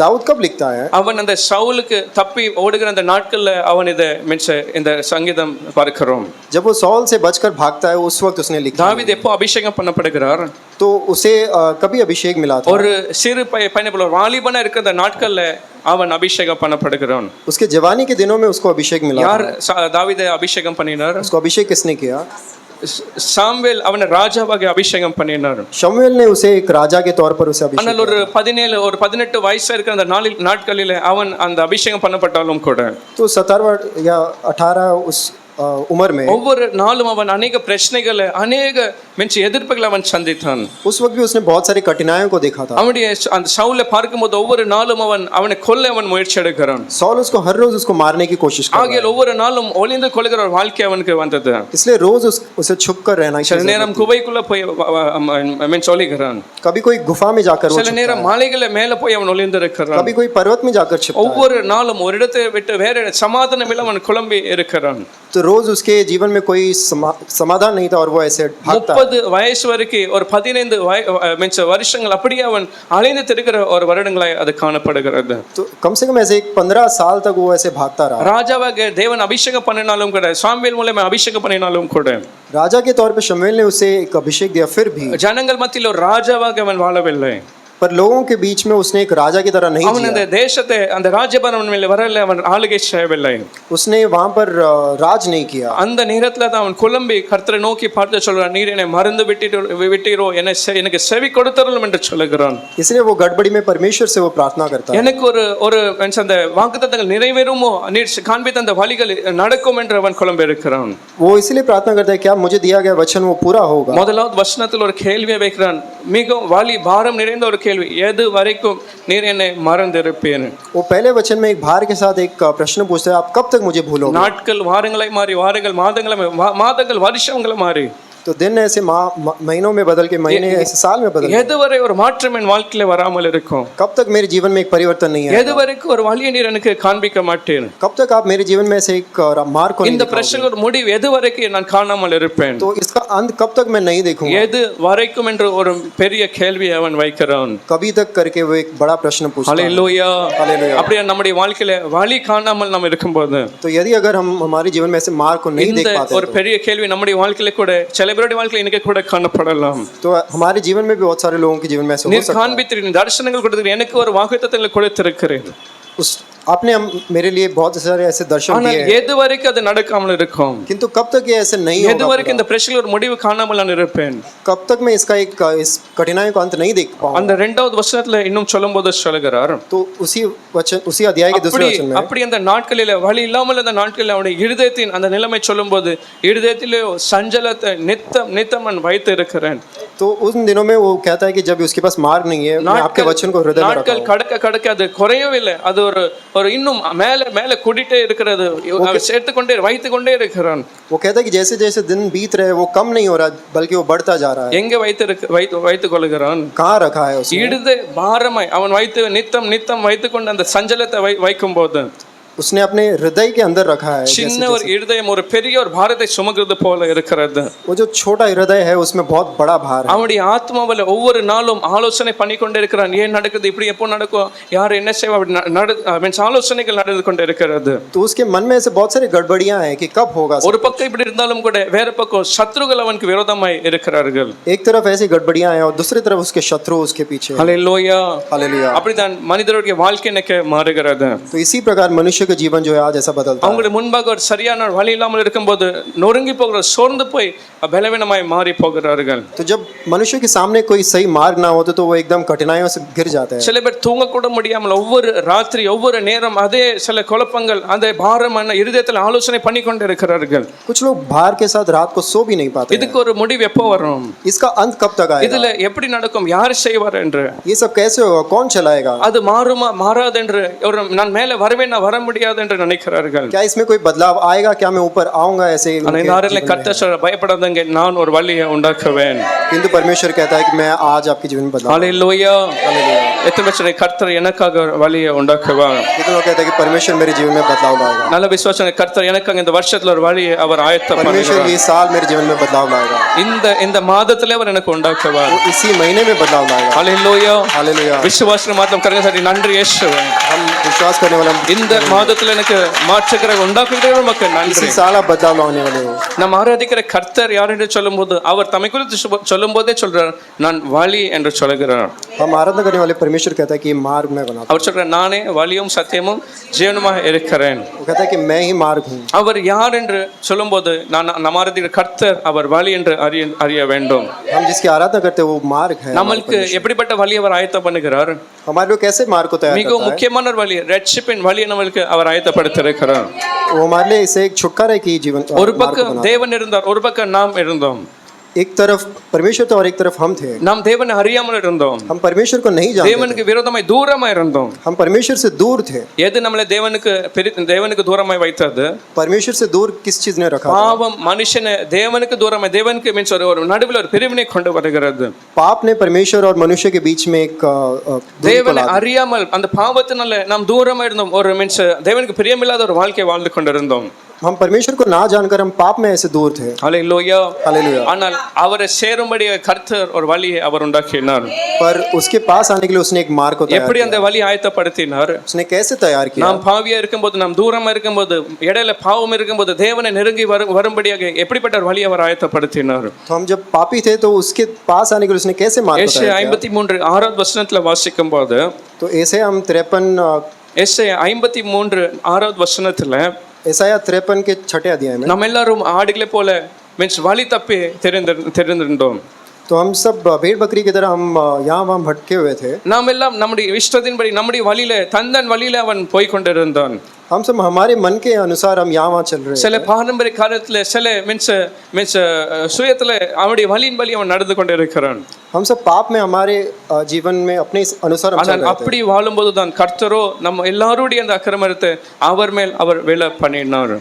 दाऊद कब लिखता है? அவன் அந்த சவுலுக்கு தப்பி ஓடுகிற அந்த நாட்கள்ல அவன் இதை இந்த சங்கீதம் பார்க்கிறோம். जब वो सॉल से बचकर भागता है उस वक्त उसने लिखा है। தாவீது எப்போ அபிஷேகம் பண்ணப்படுகிறார்? तो उसे कभी अभिषेक मिला था, ஒரு சிறு பையனை போல வாலிபனா இருக்கிற அந்த நாட்கள்ல அவன் அபிஷேகம் பண்ணப்படுகிறான். उसके जवानी के दिनों में उसको अभिषेक मिला யார் था। தாவீதை அபிஷேகம் பண்ணினார்? उसको अभिषेक किसने किया? சாமுவேல் அவனை ராஜாவாக அபிஷேகம் பண்ணினார். शमूएल ने उसे एक राजा के तौर पर उसे अभिषेक ஆனால் ஒரு 17 ஒரு 18 வயசா இருக்கிற அந்த நாட்களில் அவன் அந்த அபிஷேகம் பண்ணப்பட்டாலும் கூட तो 17 या 18 उस उम्र में ஒவ்வொரு நாளும் அவன் அநேக பிரச்சனைகளை அநேக எதிர்ப்புகளை அவன் சந்தித்தான். उस वक्त भी उसने बहुत सारी कठिनाइयों को देखा था। அவனுடைய அந்த சவுலை பார்க்கும்போது ஒவ்வொரு நாளும் அவனை கொல்ல அவன் முயற்சி எடுக்கிறான். सॉल उसको हर रोज उसको मारने की कोशिश कर रहा ஆகையால் ஒவ்வொரு நாளும் ஒளிந்து கொள்கிற ஒரு வாழ்க்கை அவனுக்கு வந்தது. है, इसलिए रोज उसे छुप कर रहना சில चाहिए। நேரம் குகைக்குள்ள போய் சொல்லுகிறான், कभी कोई गुफा में जाकर वो சில நேரம் மலைகளை மேல போய் அவன் ஒளிந்து இருக்கிறான். कभी कोई पर्वत में जाकर छिपता है। ஒவ்வொரு நாளும் ஒரு இடத்தை விட்டு வேற சமாதானம் இல்லை அவன் குழம்பி இருக்கிறான். तो रोज उसके जीवन में कोई समाधान नहीं था और वो ऐसे भागता है। 30 வயசு வரைக்கும் ஒரு 15 வருஷங்கள் அப்படியே அவன் அலைந்து திரிகிற ஒரு வருடங்களாய் அது காணப்படுகிறது. तो कम से कम ऐसे 15 साल तक वो ऐसे भागता रहा। ராஜாவாக தேவன் அபிஷேகம் பண்ணினாலும் கூட, சாமுவேல் மூலமா அபிஷேகம் பண்ணினாலும் கூட, राजा के तौर पे शमूएल ने उसे एक अभिषेक दिया, फिर भी ஜனங்கள் மத்தியில் ஒரு ராஜாவாக அவன் வாழவில்லை. पर लोगों के बीच में उसने एक राजा की तरह नहीं அவன் அந்த जिया। தேசத்தை அந்த ராஜபவன் மேல வரல, அவன் ஆளுகை செய்யவில்லை. उसने वहां पर राज नहीं किया। அந்த நேரத்துல தான் அவன் குழம்பி கர்த்தரை நோக்கி பார்த்து சொல்றான், நீர் என்னை மறந்து விட்டீரோ, எனக்கு செவி கொடுத்தருளும் என்று சொல்லுகிறான். इसलिए वो गड़बड़ी में परमेश्वर से वो प्रार्थना करता है, எனக்கு ஒரு அந்த வாக்குத்தத்தங்கள் நிறைவேறுமோ, நீர் காண்பித்த அந்த வழிகள் நடக்கும் என்று அவன் குழம்பி இருக்கிறான். वो इसलिए प्रार्थना करता है क्या मुझे दिया गया वचन वो पूरा होगा। முதலாவது வசனத்தில் ஒரு கேள்வியை வைக்கிறான், மிகவும் வலி பாரம் நிறைந்த ஒரு கேள்வி, எது வரைக்கும் நீர் என்னை மறந்திருப்பேன்? वो पहले वचन में एक भार के साथ एक प्रश्न पूछता है, आप कब तक मुझे भूलोगे। நாட்கள் வாரங்களை மாறி, வாரங்கள் மாதங்கள் வருஷங்களை மாறி, तो दिन ऐसे महीनों में बदल के महीने ऐसे साल में बदल। எதுவரை ஒரு மாற்றம் என் வாழ்க்கையில வராமல் இருக்கும்? कब तक मेरे जीवन में एक परिवर्तन नहीं है। எதுவரைக்கும் ஒரு வழியை நீர் எனக்கு காண்பிக்க மாட்டேன்? कब तक आप मेरे जीवन में ऐसे एक मार्ग को नहीं இந்த दिखाओगे। பிரச்சனை ஒரு முடிவு எதுவரைக்கும் நான் காணாமல் இருப்பேன்? तो इसका अंत कब तक मैं नहीं देखूंगा। எது வரைக்கும் என்று ஒரு பெரிய கேள்வி அவன் வைக்கிறான். कभी तक करके वो एक बड़ा प्रश्न पूछता है। ஹல்லேலூயா. हालेलुया। அப்படியே நம்முடைய வாழ்க்கையில வழி காணாமல் நாம் இருக்கும்போது तो यदि अगर हम हमारे जीवन में ऐसे मार्ग को नहीं இந்த देख पाते ஒரு பெரிய கேள்வி நம்முடைய வாழ்க்கையில கூட, சில பேருடைய வாழ்க்கையில இன்னைக்கு கூட காணப்படலாம். तो हमारे जीवन में भी बहुत सारे लोगों के जीवन में ऐसे हो நீர் सकता है। காண்பித்திருக்கிறீர், தரிசனங்கள் கொடுத்திருக்கிறீர், எனக்கு ஒரு வாக்குத்தத்தங்களை கொடுத்திருக்கிறீர். उस आपने मेरे लिए बहुत सारे ऐसे दर्शन ஆனால் दिए हैं, எது வரைக்கும் அது நடக்காமல் இருக்கும்? किंतु कब तक ये ऐसे नहीं எது होगा। வரைக்கும் இந்த பிரச்சனை ஒரு முடிவு காணாமல் நான் இருப்பேன்? कब तक मैं इसका एक इस कठिनाई को अंत नहीं देख पाऊंगा। அந்த இரண்டாவது வசனத்துல இன்னும் சொல்லும்போது சொல்லுகிறார், तो उसी अध्याय के दूसरे वचन में அப்படி அந்த நாட்களில வழி இல்லாமல் அந்த நாட்களில் அவனுடைய இருதயத்தின் அந்த நிலைமை சொல்லும்போது, இருதயத்திலே சஞ்சலத்தை நித்தம் நான் வைத்து இருக்கிறேன். तो उन दिनों में वो कहता है कि जब उसके पास मार्ग नहीं है, मैं आपके वचन को हृदय में रखा நாட்கள் கடக்க அது குறையவில்லை, அது ஒரு இன்னும் மேல கூட்டிட்டே இருக்கிறது, சேர்த்துக்கொண்டே வைத்துக்கொண்டே இருக்கிறான். वो कहता है कि जैसे जैसे दिन बीत रहे वो कम नहीं हो रहा बल्कि वो बढ़ता जा रहा है। எங்க வைத்துக் கொள்கிறான்? कहाँ रखा है उसने? இடுது பாரமாய் அவன் நித்தம் வைத்துக்கொண்டு அந்த சஞ்சலத்தை வைக்கும் போது उसने अपने हृदय के अंदर रखा है। சின்ன ஒரு இருதயம் ஒரு பெரிய ஒரு பாரத்தை சுமக்கிறது போல இருக்கிறது. वो जो छोटा हृदय है उसमें बहुत बड़ा भार है। அவனுடைய ஆத்மாவில் ஒவ்வொரு நாளும் ஆலோசனை பண்ணிக்கொண்டே இருக்கிறான், ஏன் நடக்குது, இப்படி எப்போ நடக்கும், யார் என்ன செய்வா, ஆலோசனைகள் நடந்து கொண்டே இருக்கிறது. तो उसके मन में ऐसे बहुत सारी गड़बड़ियां हैं कि कब होगा। ஒரு பக்கம் இப்படி இருந்தாலும் கூட வேற பக்கம் சத்ருகள் அவனுக்கு விரோதமாய் இருக்கிறார்கள். एक तरफ ऐसी गड़बड़ियां हैं और दूसरी तरफ उसके शत्रु उसके पीछे। ஹல்லேலூயா. हालेलुया। அப்படிதான் மனிதருடைய வாழ்க்கை எனக்கு மாறுகிறது. तो इसी प्रकार मनुष्य का जीवन जो है आज ऐसा बदलता है। அவங்களுக்கு முன்பாக ஒரு சரியான வழி இல்லாமல் இருக்கும்போது நொறுங்கி போகிற சோர்ந்து போய் பலவீனமாய் மாறி போகிறார்கள். तो जब मनुष्य के सामने कोई सही मार्ग ना हो तो वो एकदम कठिनाइयों से घिर जाते हैं। சில பேர் தூங்க கூட முடியாமல் ஒவ்வொரு ராத்திரி ஒவ்வொரு நேரம் அதே சில குழப்பங்கள் அந்த பாரமான இருதயத்தில் ஆலோசனை பண்ணி கொண்டு இருக்கிறார்கள். कुछ लोग भार के साथ रात को सो भी नहीं पाते। இதுக்கு ஒரு முடிவு எப்போ வரும்? इसका अंत कब तक आएगा? இதுல எப்படி நடக்கும்? யார் செய்வார் என்று? ये सब कैसे होगा? कौन चलाएगा? அது மாறுமா மாறாது என்று ஒரு நான் மேலே வருவேன் நான் வர முடியாது என்று நினைக்கிறார்கள். क्या इसमें कोई बदलाव आएगा? क्या मैं ऊपर आऊंगा? ऐसे அந்த நாரிலே கர்த்தர் சொல்ற பயப்படாதீங்க நான் ஒரு வழியை உண்டாக்குவேன். किंतु परमेश्वर कहता है कि मैं आज आपके जीवन में बदलाव। ஹalleluya. எத்தனை பேர் கர்த்தர் எனக்காக ஒரு வழியை உண்டாக்குவார்? कितने लोग कहते हैं कि परमेश्वर मेरे जीवन में बदलाव लाएगा। நல்ல விசுவாசம் கர்த்தர் எனக்காக இந்த வருஷத்துல ஒரு வழியை அவர் ஆயத்தம் परमेश्वर பண்ணுகிறார். ये साल मेरे जीवन में बदलाव लाएगा। இந்த மாதத்திலே அவர் எனக்கு உண்டாக்குவார். वो इसी महीने में बदलाव लाएगा। ஹalleluya. हालेलुया। விசுவாசம் மாத்திரம் கரங்க சரி நன்றி இயேசுவே. हम विश्वास करने वाले இந்த மாதத்துல எனக்கு மாற்றக்கிற உண்டாக்குகிற நமக்கு நன்றி. इसी साल आप बदलाव लाने वाले हो। நாம் ஆராதிக்கிற கர்த்தர் யார் என்று சொல்லும்போது அவர் தம்மை குறித்து சொல்லும்போதே சொல்றார் நான் வழி என்று சொல்கிறார். हम आराधना करने वाले परमेश्वर कहता है कि मार्ग मैं बनाता हूं। அவர் சொல்றார் நானே வழியும் சத்தியமும் ஜீவனுமாக இருக்கிறேன். वो कहता है कि मैं ही मार्ग हूं। அவர் யார் என்று சொல்லும்போது நாம் ஆராதிக்கிற கர்த்தர் அவர் வழி என்று அறிய வேண்டும். हम जिसकी आराधना करते हैं वो मार्ग है। நம்மளுக்கு எப்படிப்பட்ட வழி அவர் ஆயத்தம் பண்ணுகிறார்? हमारे लोग कैसे मार्ग को तैयार மிக करता है? முக்கியமான ஒரு வழி ரட்சிப்பின் வழியை நம்மளுக்கு அவர் ஆயத்தப்படுத்தியிருக்கிறார். वो हमारे लिए इसे एक छुटकारा की जीवन ஒரு பக்கம் தேவன் இருந்தார் ஒரு பக்கம் நாம் இருந்தோம். एक तरफ परमेश्वर था और एक तरफ हम थे। நாம் தேவனை அறியாமல் இருந்தோம். हम परमेश्वर को नहीं जानते தேவனுக்கு விரோதமாய் தூரமாய் இருந்தோம். हम परमेश्वर से दूर थे। எது நம்மளை தேவனுக்கு தூரமாய் வைத்தது? परमेश्वर से दूर किस चीज ने रखा? பாவம் மனுஷனை தேவனுக்கு தூரமாய் தேவனுக்கு மீன்ஸ் ஒரு நடுவில் ஒரு பிரிவினை கொண்டு வருகிறது. पाप ने परमेश्वर और मनुष्य के बीच में एक தேவனை அறியாமல் அந்த பாவத்தினால நாம் தூரமா இருந்தோம். ஒரு மீன்ஸ் தேவனுக்கு பிரியமில்லாத ஒரு வாழ்க்கை வாழ்ந்து கொண்டிருந்தோம். हम परमेश्वर को ना जानकर हम पाप में ऐसे दूर थे। ஹalleluya. हालेलुया। ஆனால் அவரை சேரும்படி கர்த்தர் ஒரு வழியை அவர் உண்டாக்கினார். पर उसके पास आने के लिए उसने एक मार्ग को तैयार எப்படி அந்த வழி ஆயத்தப்படுத்தினார்? उसने कैसे तैयार किया? நாம் பாவியா இருக்கும்போது நாம் தூரமா இருக்கும்போது இடையில பாவம் இருக்கும்போது தேவனை நெருங்கி வரும்படியாக எப்படிப்பட்ட ஒரு வழி அவர் ஆயத்தப்படுத்தினார்? तो हम जब पापी थे तो उसके पास आने के लिए उसने कैसे मार्ग को எஸ்ஐயா तैयार 53 6வது வசனத்துல வாசிக்கும்போது किया? तो ऐसे हम 53 எஸ்ஐயா 53 6வது வசனத்துல ऐसाया 53 के 6 अध्याय में நம்ம எல்லாரும் ஆடுகளை போல மீன்ஸ் வழி தப்பி தெரிந்திருந்தோம். तो हम सब भेड़ बकरी की तरह हम यहाँ वहाँ भटके हुए थे। நாம் எல்லாம் நம்முடைய இஷ்டத்தின்படி நம்முடைய வழியில தந்தன் வழியில அவன் போய் கொண்டிருந்தான். हम सब हमारे मन के अनुसार हम यहाँ वहाँ चल रहे हैं। சில பாரம்பரிய காலத்துல சில மீன்ஸ் சுயத்துல அவனுடைய வழியின் வழி அவன் நடந்து கொண்டிருக்கிறான். हम सब पाप में हमारे जीवन में अपने अनुसार हम चल ஆனால் रहे थे। அப்படி வாழும்போது தான் கர்த்தரோ நம்ம எல்லாருடைய அந்த அக்கிரமத்தை அவர் மேல் அவர் விழ பண்ணினார்.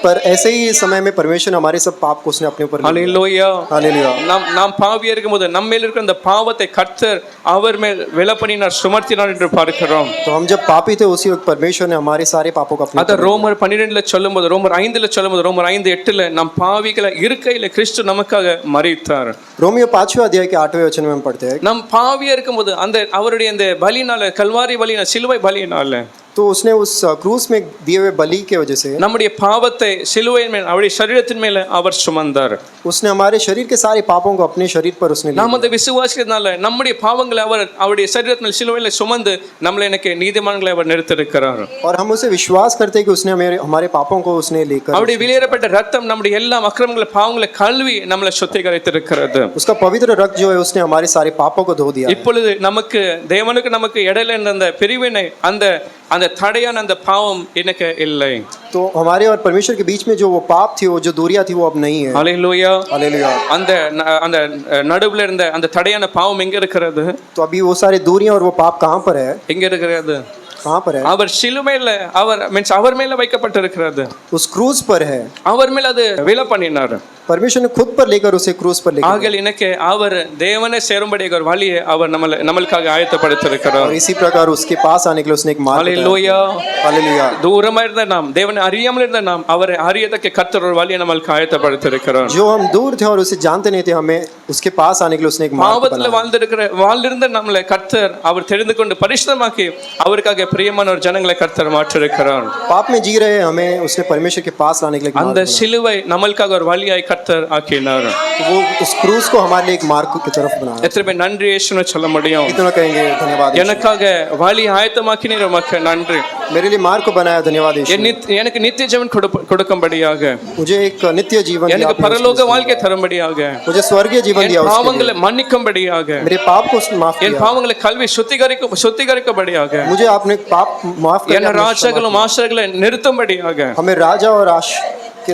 पर ऐसे ही समय में परमेश्वर हमारे सब पाप को उसने अपने ऊपर लिया। ஹalleluya. हालेलुया। நாம் பாவியா இருக்கும்போது நம்ம மேல் இருக்கிற அந்த பாவத்தை கர்த்தர் அவர் மேல் விழ பண்ணினார் சுமர்த்தினார் என்று பார்க்கிறோம். तो हम जब पापी थे उसी वक्त परमेश्वर ने हमारे सारे पापों को अपने அத ரோமர் 12ல சொல்லும்போது ரோமர் 5ல சொல்லும்போது ரோமர் 5:8ல நம் பாவிகளை இருக்கையில கிறிஸ்து நமக்காக மரித்தார். रोमियो 5वें अध्याय के 8वें वचन में हम पढ़ते हैं நம் பாவியா இருக்கும்போது அந்த அவருடைய அந்த பலினால கல்வாரி பலினால சிலுவை பலினால तो उसने उस क्रूस में दिए हुए बलि के वजह से நம்முடைய பாவத்தை சிலுவையின் மேல் அவருடைய சரீரத்தின் மேல அவர் சுமந்தார். उसने हमारे शरीर के सारे पापों को अपने शरीर पर उसने நாம் அந்த விசுவாசத்தினால நம்முடைய பாவங்களை அவர் அவருடைய சரீரத்தின் மேல் சிலுவையில சுமந்து நம்மளை எனக்கு நீதிமான்களை அவர் நிறுத்தியிருக்கிறார். और हम उसे विश्वास करते हैं कि उसने हमारे पापों को उसने लेकर அவருடைய வெளியேறப்பட்ட ரத்தம் நம்முடைய எல்லா அக்கிரமங்களை பாவங்களை கழுவி நம்மளை சுத்திகரித்திருக்கிறது. उसका पवित्र रक्त जो है उसने हमारे सारे पापों को धो दिया। இப்பொழுது நமக்கு இடையில இருந்த அந்த பிரிவினை அந்த தடையான அந்த பாவம் எனக்கு இல்லை. तो हमारे और परमेश्वर के बीच में जो वो पाप थी वो जो दूरियां थी वो अब नहीं है। ஹalleluya. हालेलुया। அந்த நடுவுல இருந்த அந்த தடையான பாவம் எங்க இருக்கிறது? तो अभी वो सारे दूरियां और वो पाप कहाँ पर है? எங்க இருக்கிறது? कहाँ पर है? அவர் சிலுவையில அவர் மேல வைக்கப்பட்டிருக்கிறது. उस क्रूस पर है। அவர் மேல அது விழ பண்ணினார். परमेश्वर ने खुद पर लेकर उसे क्रूस पर लेकर ஆகல் எனக்கு அவர் தேவனை சேரும்படியாக ஒரு வழியை அவர் நம்மளுக்காக ஆயத்தப்படுத்தியிருக்கிறார். और इसी प्रकार उसके पास आने के लिए उसने एक मार्ग ஹalleluya. हालेलुया। தூரமா இருந்த நாம் தேவனை அறியாமல் இருந்த நாம் அவரை அறியத்தக்க கர்த்தர் ஒரு வழியை நம்மளுக்கு ஆயத்தப்படுத்தியிருக்கிறார். जो हम दूर थे और उसे जानते नहीं थे हमें उसके पास आने के लिए उसने एक मार्ग பாவத்துல வாழ்ந்திருந்த நம்மளை கர்த்தர் அவர் தெரிந்து கொண்டு பரிசுத்தமாக்கி அவருக்காக பிரியமான ஒரு ஜனங்களை கர்த்தர் மாற்றியிருக்கிறார். पाप में जी रहे हमें उसने परमेश्वर के पास लाने के लिए அந்த சிலுவை நம்மளுக்காக ஒரு வழியாய் கர்த்தர் ஆக்கினார். वो उस क्रूस को हमारे लिए एक मार्ग की तरफ बनाया। எத்தனை பேர் நன்றி இயேசுன்னு சொல்ல முடியும்? कितना कहेंगे धन्यवाद। எனக்காக வழி ஆயத்தமாக்கினீர் உமக்கு நன்றி. मेरे लिए मार्ग को बनाया, धन्यवाद यीशु। எனக்கு நித்திய ஜீவன் கொடுக்கும்படியாக, मुझे एक नित्य जीवन दिया எனக்கு आपने, பரலோக வாழ்க்கை தரும்படியாக, मुझे स्वर्गीय जीवन दिया, என் उसके பாவங்களை மன்னிக்கும்படியாக, लिए। मेरे पाप को माफ என் किया, பாவங்களை கல்வி சுத்திகரிக்கும்படியாக, मुझे आपने पाप माफ என் किया, ராஜாக்களும் ஆசிரியர்களை நிறுத்தும்படியாக, हमें राजा और आश के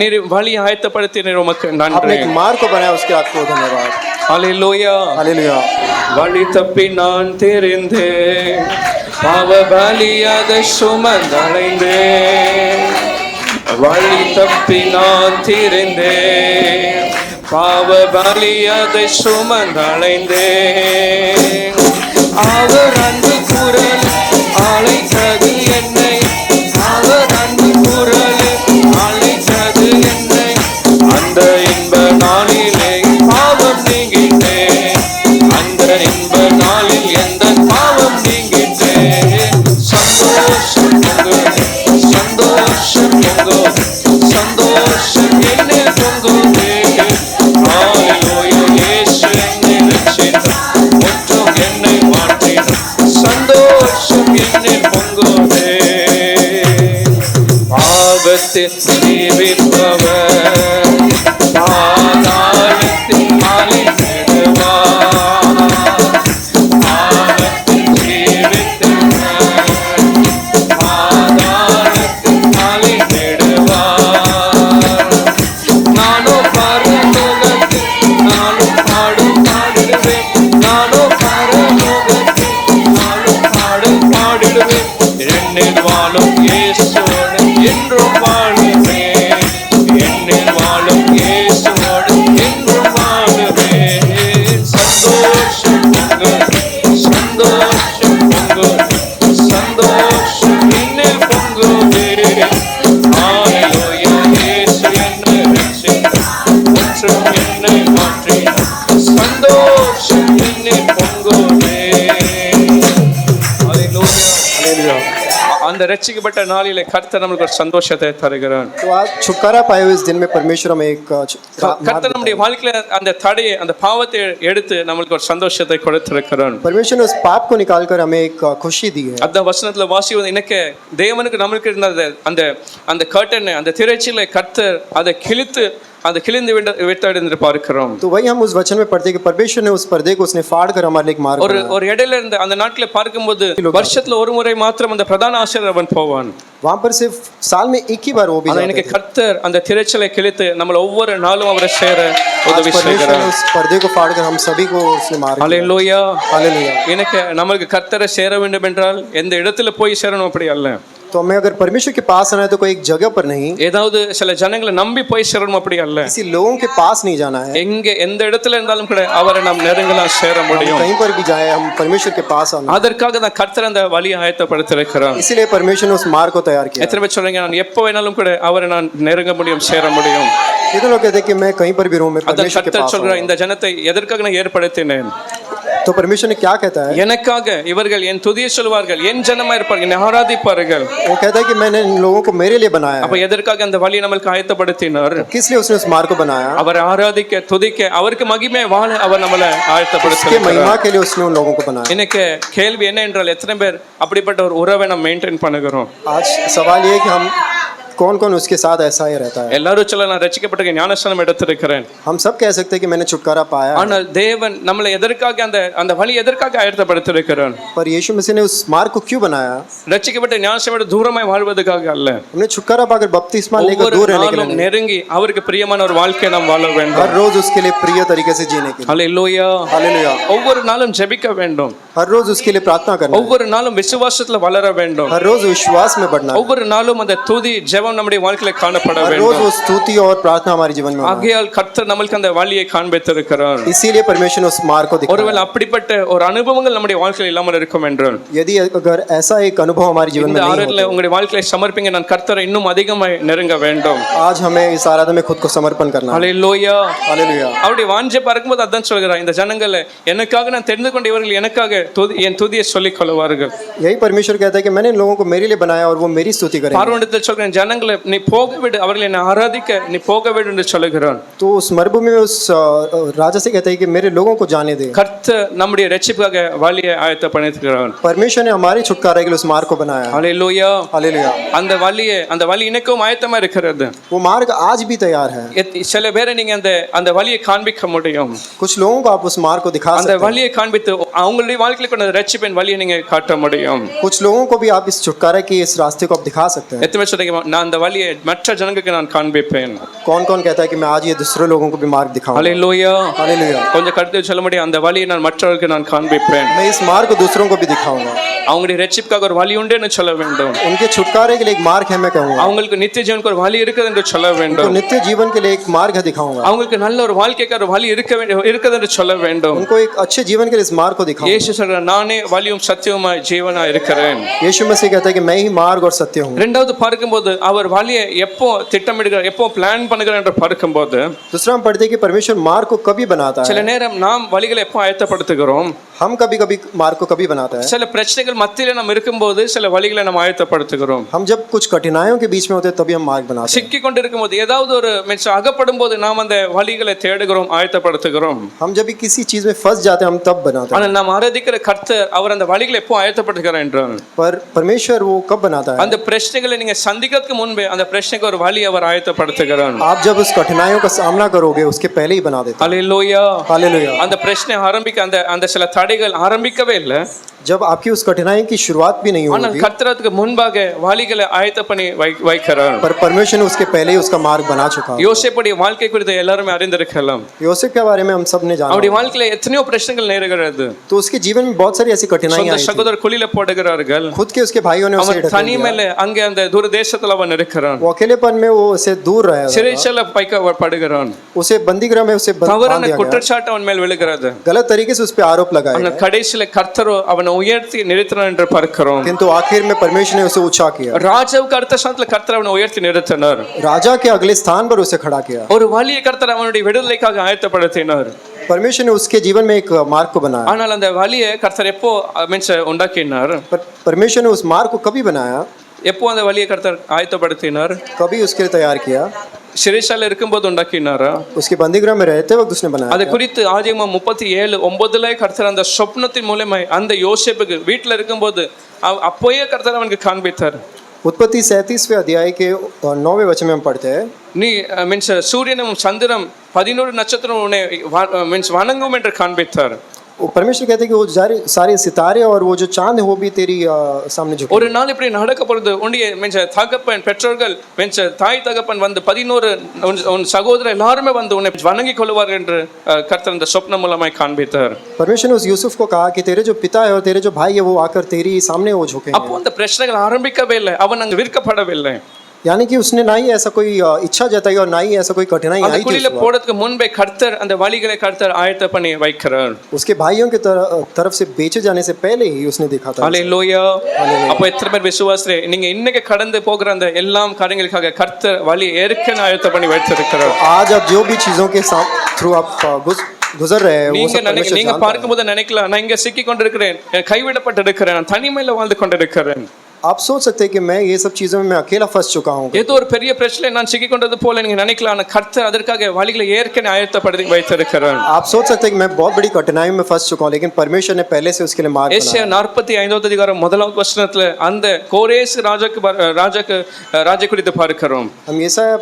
நீர் வழி ஆயத்தப்படுத்தினீர், உமக்கு आपने நன்றி। एक मार्ग को बनाया, उसके आपको धन्यवाद। ஹல்லேலூயா। हालेलुया। வழி தப்பி நான் தெரிந்தேன், பாவ பலியாக சுமந்தடைந்தேன், வழி தப்பி நான் தெரிந்தேன், பாவ பலியாக சுமந்தடைந்தேன், அவர் அன்பு குரல் அழைத்தது என்னை, அவர் அன்பு குரல் அழைத்தது என்னை, அந்த இன்ப நாளிலே பாவம் நீங்கிட்டேன், அந்த இன்ப நாளில் எந்த பாவம் நீங்கிட்டேன், சந்தோஷம் பொங்குதே, சந்தோஷம் பொங்குதே, சந்தோஷம் என்னில் பொங்குதே, ஹல்லேலூயா, இயேசு என்னை ரட்சித்தார், முற்றும் என்னை மாற்றினார், சந்தோஷம் என்னில் பொங்குதே, பாவத்தில் ஜீவிப்பவர் பாதாளத்தில் ஆழித்திடுவார், பாவத்தில் ஜீவித்தவர் பாதாளத்தில் ஆழித்திடுவார், நானோ பரலோகத்தில் நானும் பாடிடுவேன், நானோ பரலோகத்தில் நானும் பாடிடுவேன், என்னில் வாழும் இயேசுவோடு என்றும் வாழுவேன், என்னில் வாழும் இயேசுவோடு என்றும் வாழுவேன், சந்தோஷம் பொங்குதே, சந்தோஷம் பொங்குதே, சந்தோஷம் என்னில் பொங்குதே, ஹல்லேலூயா, இயேசு என்னை ரட்சித்தார், முற்றும் என்னை மாற்றினார், சந்தோஷம் என்னில் பொங்குதே, ஹல்லேலூயா। हालेलुया। அந்த ரட்சிக்கப்பட்ட நாளிலே கர்த்தர் நமக்கு ஒரு சந்தோஷத்தை தருகிறார்। तो आज छुटकारा पाए हुए इस दिन में परमेश्वर हमें एक கர்த்தர் நம்முடைய வாழ்க்கையில அந்த தடையை, அந்த பாவத்தை எடுத்து நம்மளுக்கு ஒரு சந்தோஷத்தை கொடுத்திருக்கிறார்। परमेश्वर ने उस पाप को निकालकर हमें एक खुशी दी है। அந்த வசனத்துல வாசிவது எனக்கு தேவனுக்கு நம்மளுக்கு இருந்த அந்த அந்த கர்டன், அந்த திரைச்சீலை கர்த்தர் அதை கிழிந்து விட்டு பார்க்கிறோம்। तो वही हम उस वचन में पढ़ते हैं कि परमेश्वर ने उस पर्दे को उसने फाड़ कर हमारे लिए एक मार्ग बनाया। ஒரு இடையில இருந்த அந்த நாட்களை பார்க்கும்போது வருஷத்துல ஒரு முறை மாத்திரம் அந்த பிரதான ஆசிரியர் அவன் போவான், वहां पर सिर्फ साल में एक ही बार वो भी ஆனா जाते எனக்கு थे। கர்த்தர் அந்த திரைச்சீலை கிழித்து நம்மள ஒவ்வொரு நாளும் அவரை சேர आज உதவி परमेश्वर செய்கிறார்। ने उस पर्दे को फाड़ कर हम सभी को उसने मार्ग दिया। ஹல்லேலூயா। हालेलुया। எனக்கு நமக்கு கர்த்தரை சேர வேண்டும் என்றால் எந்த இடத்துல போய் சேரணும் அப்படி அல்ல, तो हमें अगर परमेश्वर के पास आना है तो कोई एक जगह पर नहीं, ஏதாவது சில ஜனங்களை நம்பி போய் சேரணும் அப்படி அல்ல, किसी लोगों के पास नहीं जाना है। எந்த இடத்துல இருந்தாலும் கூட அவரை நாம் நெருங்கலாம் சேர முடியும்। कहीं पर भी जाए हम परमेश्वर के पास आना। அதற்காக தான் கர்த்தர் அந்த வழியை ஆயத்தப்படுத்தியிருக்கிறார்। इसीलिए परमेश्वर ने उस मार्ग को तैयार किया। எத்தனை பேர் சொல்றீங்க நான் எப்போ வேணாலும் கூட அவரை நான் நெருங்க முடியும், சேர முடியும்? कितने लोग कहते हैं कि मैं कहीं पर भी रहूं, मैं அதான் परमेश्वर के கர்த்தர் पास சொல்ற आऊंगा। இந்த ஜனத்தை எதற்காக நான் ஏற்படுத்தினேன், तो परमेश्वर ने क्या कहता है? எனக்காக இவர்கள் என் துதியை சொல்வார்கள், என் ஜனமா இருப்பார்கள், என்னை ஆராதிப்பார்கள்। वो कहता है कि मैंने इन लोगों को मेरे लिए बनाया அப்ப है। எதற்காக அந்த வழியை நம்மளுக்கு ஆயத்தப்படுத்தினார்? किस लिए उसने उस मार्ग को बनाया? அவரை ஆராதிக்க, துதிக்க, அவருக்கு மகிமை வாழ அவர் நம்மளை उसके ஆயத்தப்படுத்தினார்। महिमा के लिए उसने उन लोगों को बनाया। எனக்கு கேள்வி என்ன என்றால் எத்தனை பேர் அப்படிப்பட்ட ஒரு உறவை நம்ம மெயின்டைன் பண்ணுகிறோம்? आज सवाल ये है कि हम कौन कौन उसके साथ ऐसा ही रहता है। எல்லாரும் சொல்ல நான் ரட்சிக்கப்பட்ட ஞானஸ்நானம் எடுத்திருக்கிறேன், हम सब कह सकते हैं कि मैंने छुटकारा पाया है। ஆனால் தேவன் நம்மளை எதற்காக அந்த வழி எதற்காக ஆயத்தப்படுத்திருக்கிறார்? पर यीशु मसीह ने उस मार्ग को क्यों बनाया? ரட்சிக்கப்பட்ட ஞானஸ்நானம் தூரமாய் வாழ்வதற்காக அல்ல, हमने छुटकारा पाकर बपतिस्मा लेकर ஒவ்வொரு दूर रहने के लिए நாளும் नहीं। நெருங்கி அவருக்கு பிரியமான ஒரு வாழ்க்கையை நாம் வாழ வேண்டும்। हर रोज उसके लिए प्रिय तरीके से जीने के लिए। ஹல்லேலூயா। हालेलुया। ஒவ்வொரு நாளும் ஜெபிக்க வேண்டும், हर रोज उसके लिए प्रार्थना करना है। ஒவ்வொரு நாளும் விசுவாசத்துல வளர வேண்டும், हर रोज विश्वास में बढ़ना है। ஒவ்வொரு நாளும் அந்த துதி ஜெபம் நம்முடைய வாழ்க்கையில காணப்பட हर रोज வேண்டும்। वो स्तुति और प्रार्थना हमारे जीवन में होना है। ஆகையால் கர்த்தர் நம்மளுக்கு அந்த வழியை காண்பித்திருக்கிறார்। इसीलिए परमेश्वर ने उस मार्ग को दिखाया। ஒருவேளை அப்படிப்பட்ட ஒரு அனுபவங்கள் நம்முடைய வாழ்க்கையில் இல்லாமல் இருக்கும் என்றால் यदि अगर ऐसा एक अनुभव हमारे जीवन में இந்த नहीं ஆராதனையில உங்களுடைய வாழ்க்கையை சமர்ப்பிங்க, நான் கர்த்தரை இன்னும் அதிகமாய் நெருங்க வேண்டும்। हो, आज हमें इस आराधना में खुद को समर्पण करना है। ஹல்லேலூயா। हालेलुया। அவருடைய வாஞ்சை பார்க்கும்போது அதான் சொல்கிறார், இந்த ஜனங்களை எனக்காக நான் தெரிந்து கொண்ட இவர்கள் எனக்காக என் துதியை சொல்லிக் கொள்வார்கள்। यही परमेश्वर कहता है कि मैंने इन लोगों को मेरे लिए बनाया और वो मेरी स्तुति करेंगे। பார்வோனிடத்தில் சொல்கிறேன், ஜனங்கள் ஜனங்களை நீ போக விடு, அவர்களை என்னை ஆராதிக்க நீ போக விடு என்று சொல்லுகிறான். तो उस मरुभूमि में उस राजा से कहते हैं कि मेरे लोगों को जाने दे. கர்த்தர் நம்முடைய ரட்சிப்புக்காக வழியை ஆயத்த பண்ணியிருக்கிறான். परमेश्वर ने हमारे छुटकारे के लिए उस मार्ग को बनाया. ஹல்லேலூயா. हालेलुया. அந்த வழி இன்னைக்கும் ஆயத்தமா இருக்கிறது. वो मार्ग आज भी तैयार है. சில பேரை நீங்க அந்த வழியை காண்பிக்க முடியும். कुछ लोगों को आप उस मार्ग को दिखा सकते அந்த हैं. வழியை காண்பித்து அவங்களுடைய வாழ்க்கையில கொண்ட ரட்சிப்பின் வழியை நீங்க காட்ட முடியும். कुछ लोगों को भी आप इस छुटकारे की इस रास्ते को आप दिखा सकते हैं. எத்தனை சொல்றீங்க நான் அந்த வழியை மற்ற ஜனங்களுக்கு நான் காண்பிப்பேன். कौन कौन कहता है कि मैं आज ये दूसरे लोगों को भी मार्ग दिखाऊंगा. ஹல்லேலூயா. हालेलुया. கொஞ்சம் கருத்து சொல்ல முடியும், அந்த வழியை நான் மற்றவர்களுக்கு நான் காண்பிப்பேன். मैं इस मार्ग को दूसरों को भी दिखाऊंगा. அவங்களுடைய ரட்சிப்புக்காக ஒரு வழி உண்டு என்று சொல்ல வேண்டும். उनके छुटकारे के लिए एक मार्ग है मैं कहूंगा. அவங்களுக்கு நித்திய ஜீவனுக்கு ஒரு வழி இருக்குது என்று சொல்ல तो வேண்டும். नित्य जीवन के लिए एक मार्ग है दिखाऊंगा. அவங்களுக்கு நல்ல ஒரு வாழ்க்கைக்கு ஒரு வழி இருக்குது என்று சொல்ல வேண்டும். उनको एक अच्छे जीवन के लिए इस मार्ग को दिखाऊंगा. இயேசு சொல்றார், நானே வழியும் சத்தியமுமாய் ஜீவனாய் இருக்கிறேன். यीशु मसीह कहता है कि मैं ही मार्ग और सत्य हूँ. இரண்டாவது பார்க்கும்போது அவர் வழியை எப்போ திட்டமிடுகிறார், எப்போ பிளான் பண்ணுகிறார் என்று பார்க்கும்போது दूसरा हम पढ़ते हैं कि परमेश्वर मार्ग को कभी बनाता சில है. நேரம் நாம் வழிகளை எப்போ ஆயத்தப்படுத்துகிறோம். हम कभी कभी मार्ग को कभी बनाता है. சில பிரச்சனைகள் மத்தியில நாம் இருக்கும்போது சில வழிகளை நாம் ஆயத்தப்படுத்துகிறோம். हम जब कुछ कठिनाइयों के बीच में होते हैं तभी हम मार्ग बनाते हैं. சிக்கி கொண்டிருக்கும் போது ஏதாவது ஒரு அகப்படும் போது நாம் அந்த வழிகளை தேடுகிறோம், ஆயத்தப்படுத்துகிறோம். हम जब भी किसी चीज में फंस जाते हैं हम तब बनाते हैं. ஆனால் நாம் ஆராதிக்கிற கர்த்தர் அவர் அந்த வழிகளை எப்போ ஆயத்தப்படுத்துகிறார் என்றால் पर परमेश्वर वो कब बनाता है. அந்த பிரச்சனைகளை நீங்க சந்திக்கிறதுக்கு முன்பே அந்த பிரச்சனைக்கு ஒரு வழி அவர் ஆயத்தப்படுத்துகிறார். आप जब उस कठिनाइयों का सामना करोगे उसके पहले ही बना देते हैं. ஹல்லேலூயா. हालेलुया. அந்த பிரச்சனை ஆரம்பிக்க அந்த சில தடைகள் ஆரம்பிக்கவே இல்லை. जब आपकी उस कठिनाई की शुरुआत भी नहीं ஆனால் होगी கர்த்தருக்கு முன்பாக வழிகளை ஆயத்த பண்ணி வைக்கிறார். पर परमेश्वर ने उसके पहले ही उसका मार्ग बना चुका है. யோசேப்புடைய வாழ்க்கை குறித்து எல்லாரும் அறிந்திருக்கலாம். योसेफ के बारे में हम सब ने जाना. அவருடைய வாழ்க்கையில எத்தனையோ பிரச்சனைகள் நேருகிறது. तो उसके जीवन में बहुत सारी ऐसी कठिनाइयां சொந்த आई थी. சகோதரர் குழியில போடுகிறார்கள். खुद के उसके भाइयों ने उसे அவன் ढकेल दिया. தனிமையில அங்கே அந்த தூர தேசத்துல அவன் இருக்கிறான். वो अकेलेपन में वो उसे दूर रहा था. சிறைச்சாலை வைக்கப்படுகிறான். उसे बंदीगृह में उसे बांध தவறான दिया गया. குற்றச்சாட்டு அவன் மேல் விழுகிறது. गलत तरीके से उस पे आरोप लगाया ஆனால் गया. கடைசியில கர்த்தரோ அவனை உயர்த்தி நிறுத்தினார் என்று பார்க்கிறோம். किंतु आखिर में परमेश्वर ने उसे ऊंचा किया. ராஜாவுக்கு அடுத்த ஸ்தானத்துல கர்த்தர் அவனை உயர்த்தி நிறுத்தினார். राजा के अगले स्थान पर उसे खड़ा किया. ஒரு வழியை கர்த்தர் அவனுடைய விடுதலைக்காக ஆயத்தப்படுத்தினார். परमेश्वर ने उसके जीवन में एक मार्ग को बनाया. ஆனால் அந்த வழியை கர்த்தர் எப்போ உண்டாக்கினார், पर परमेश्वर ने उस मार्ग को कभी बनाया, எப்போ அந்த வழியை கர்த்தர் ஆயத்தப்படுத்தினார்? कभी उसके लिए तैयार किया. சிறைச்சாலை இருக்கும்போது உண்டாக்கினாரா? उसके बंदीगृह में रहते वक्त उसने बनाया. அதை குறித்து ஆதியாகமம் 37:9 கர்த்தர் அந்த சொப்னத்தின் மூலமாய் அந்த யோசேப்புக்கு வீட்டில் இருக்கும்போது அப்போயே கர்த்தர் அவனுக்கு காண்பித்தார். उत्पत्ति 37वें अध्याय के 9वें वचन में हम पढ़ते हैं நீ சூரியனும் சந்திரம் 11 நட்சத்திரம் உன்னை வணங்கும் என்று காண்பித்தார். परमेश्वर कहते हैं कि वो सारे सितारे और वो जो चांद है वो भी तेरी सामने झुके. ஒரு நாள் இப்படி நடக்க பொழுது உன்னுடைய தகப்பன் பெற்றோர்கள் தாய் தகப்பன் வந்து 11 உன் சகோதரர் எல்லாருமே வந்து உன்னை வணங்கி கொள்வார்கள் என்று கர்த்தர் இந்த சொப்னம் மூலமாய் காண்பித்தார். परमेश्वर ने उस यूसुफ को कहा कि तेरे जो पिता है और तेरे जो भाई है वो आकर तेरी सामने वो झुकेंगे. அப்போ அந்த பிரச்சனைகள் ஆரம்பிக்கவே இல்லை, அவன் அங்கே விற்கப்படவில்லை. यानी कि उसने ना ही ऐसा कोई इच्छा जताई और ना ही ऐसा कोई कठिनाई அந்த आई थी. குழியில போறதுக்கு முன்பே கர்த்தர் அந்த வழிகளை கர்த்தர் ஆயத்த பண்ணி வைக்கிறார். उसके भाइयों के तरफ से बेचे जाने से पहले ही उसने देखा था. ஹல்லேலூயா. அப்போ எத்தனை பேர் விசுவாசரே, நீங்க இன்னைக்கு கடந்து போகிற அந்த எல்லா காரியங்களுக்காக கர்த்தர் வழி ஏற்கனவே ஆயத்த பண்ணி வைத்திருக்கிறார். आज आप जो भी चीजों के थ्रू आप गुजर रहे हैं वो सब परमेश्वर நீங்க जानता है. பார்க்கும்போது நினைக்கலாம், நான் இங்க சிக்கி கொண்டிருக்கிறேன், கைவிடப்பட்டு இருக்கிறேன், நான் தனிமையில வாழ்ந்து கொண்டிருக்கிறேன். आप सोच सकते हैं कि मैं ये सब चीजों में मैं अकेला फंस चुका हूँ. ஏதோ ஒரு பெரிய பிரச்சனை நான் சிக்கி கொண்டது போல நீங்க நினைக்கலாம், ஆனால் கர்த்தர் அதற்காக வழிகளை ஏற்கனவே ஆயத்தப்படுத்தி வைத்திருக்கிறார். आप सोच सकते हैं कि मैं बहुत बड़ी कठिनाई में फंस चुका हूँ लेकिन परमेश्वर ने पहले से उसके लिए मार्ग बनाया. ஏசாயா 45வது அதிகாரம் 1வது வசனத்துல அந்த கோரேஸ் ராஜா குறித்து பார்க்கிறோம். हम यशायाह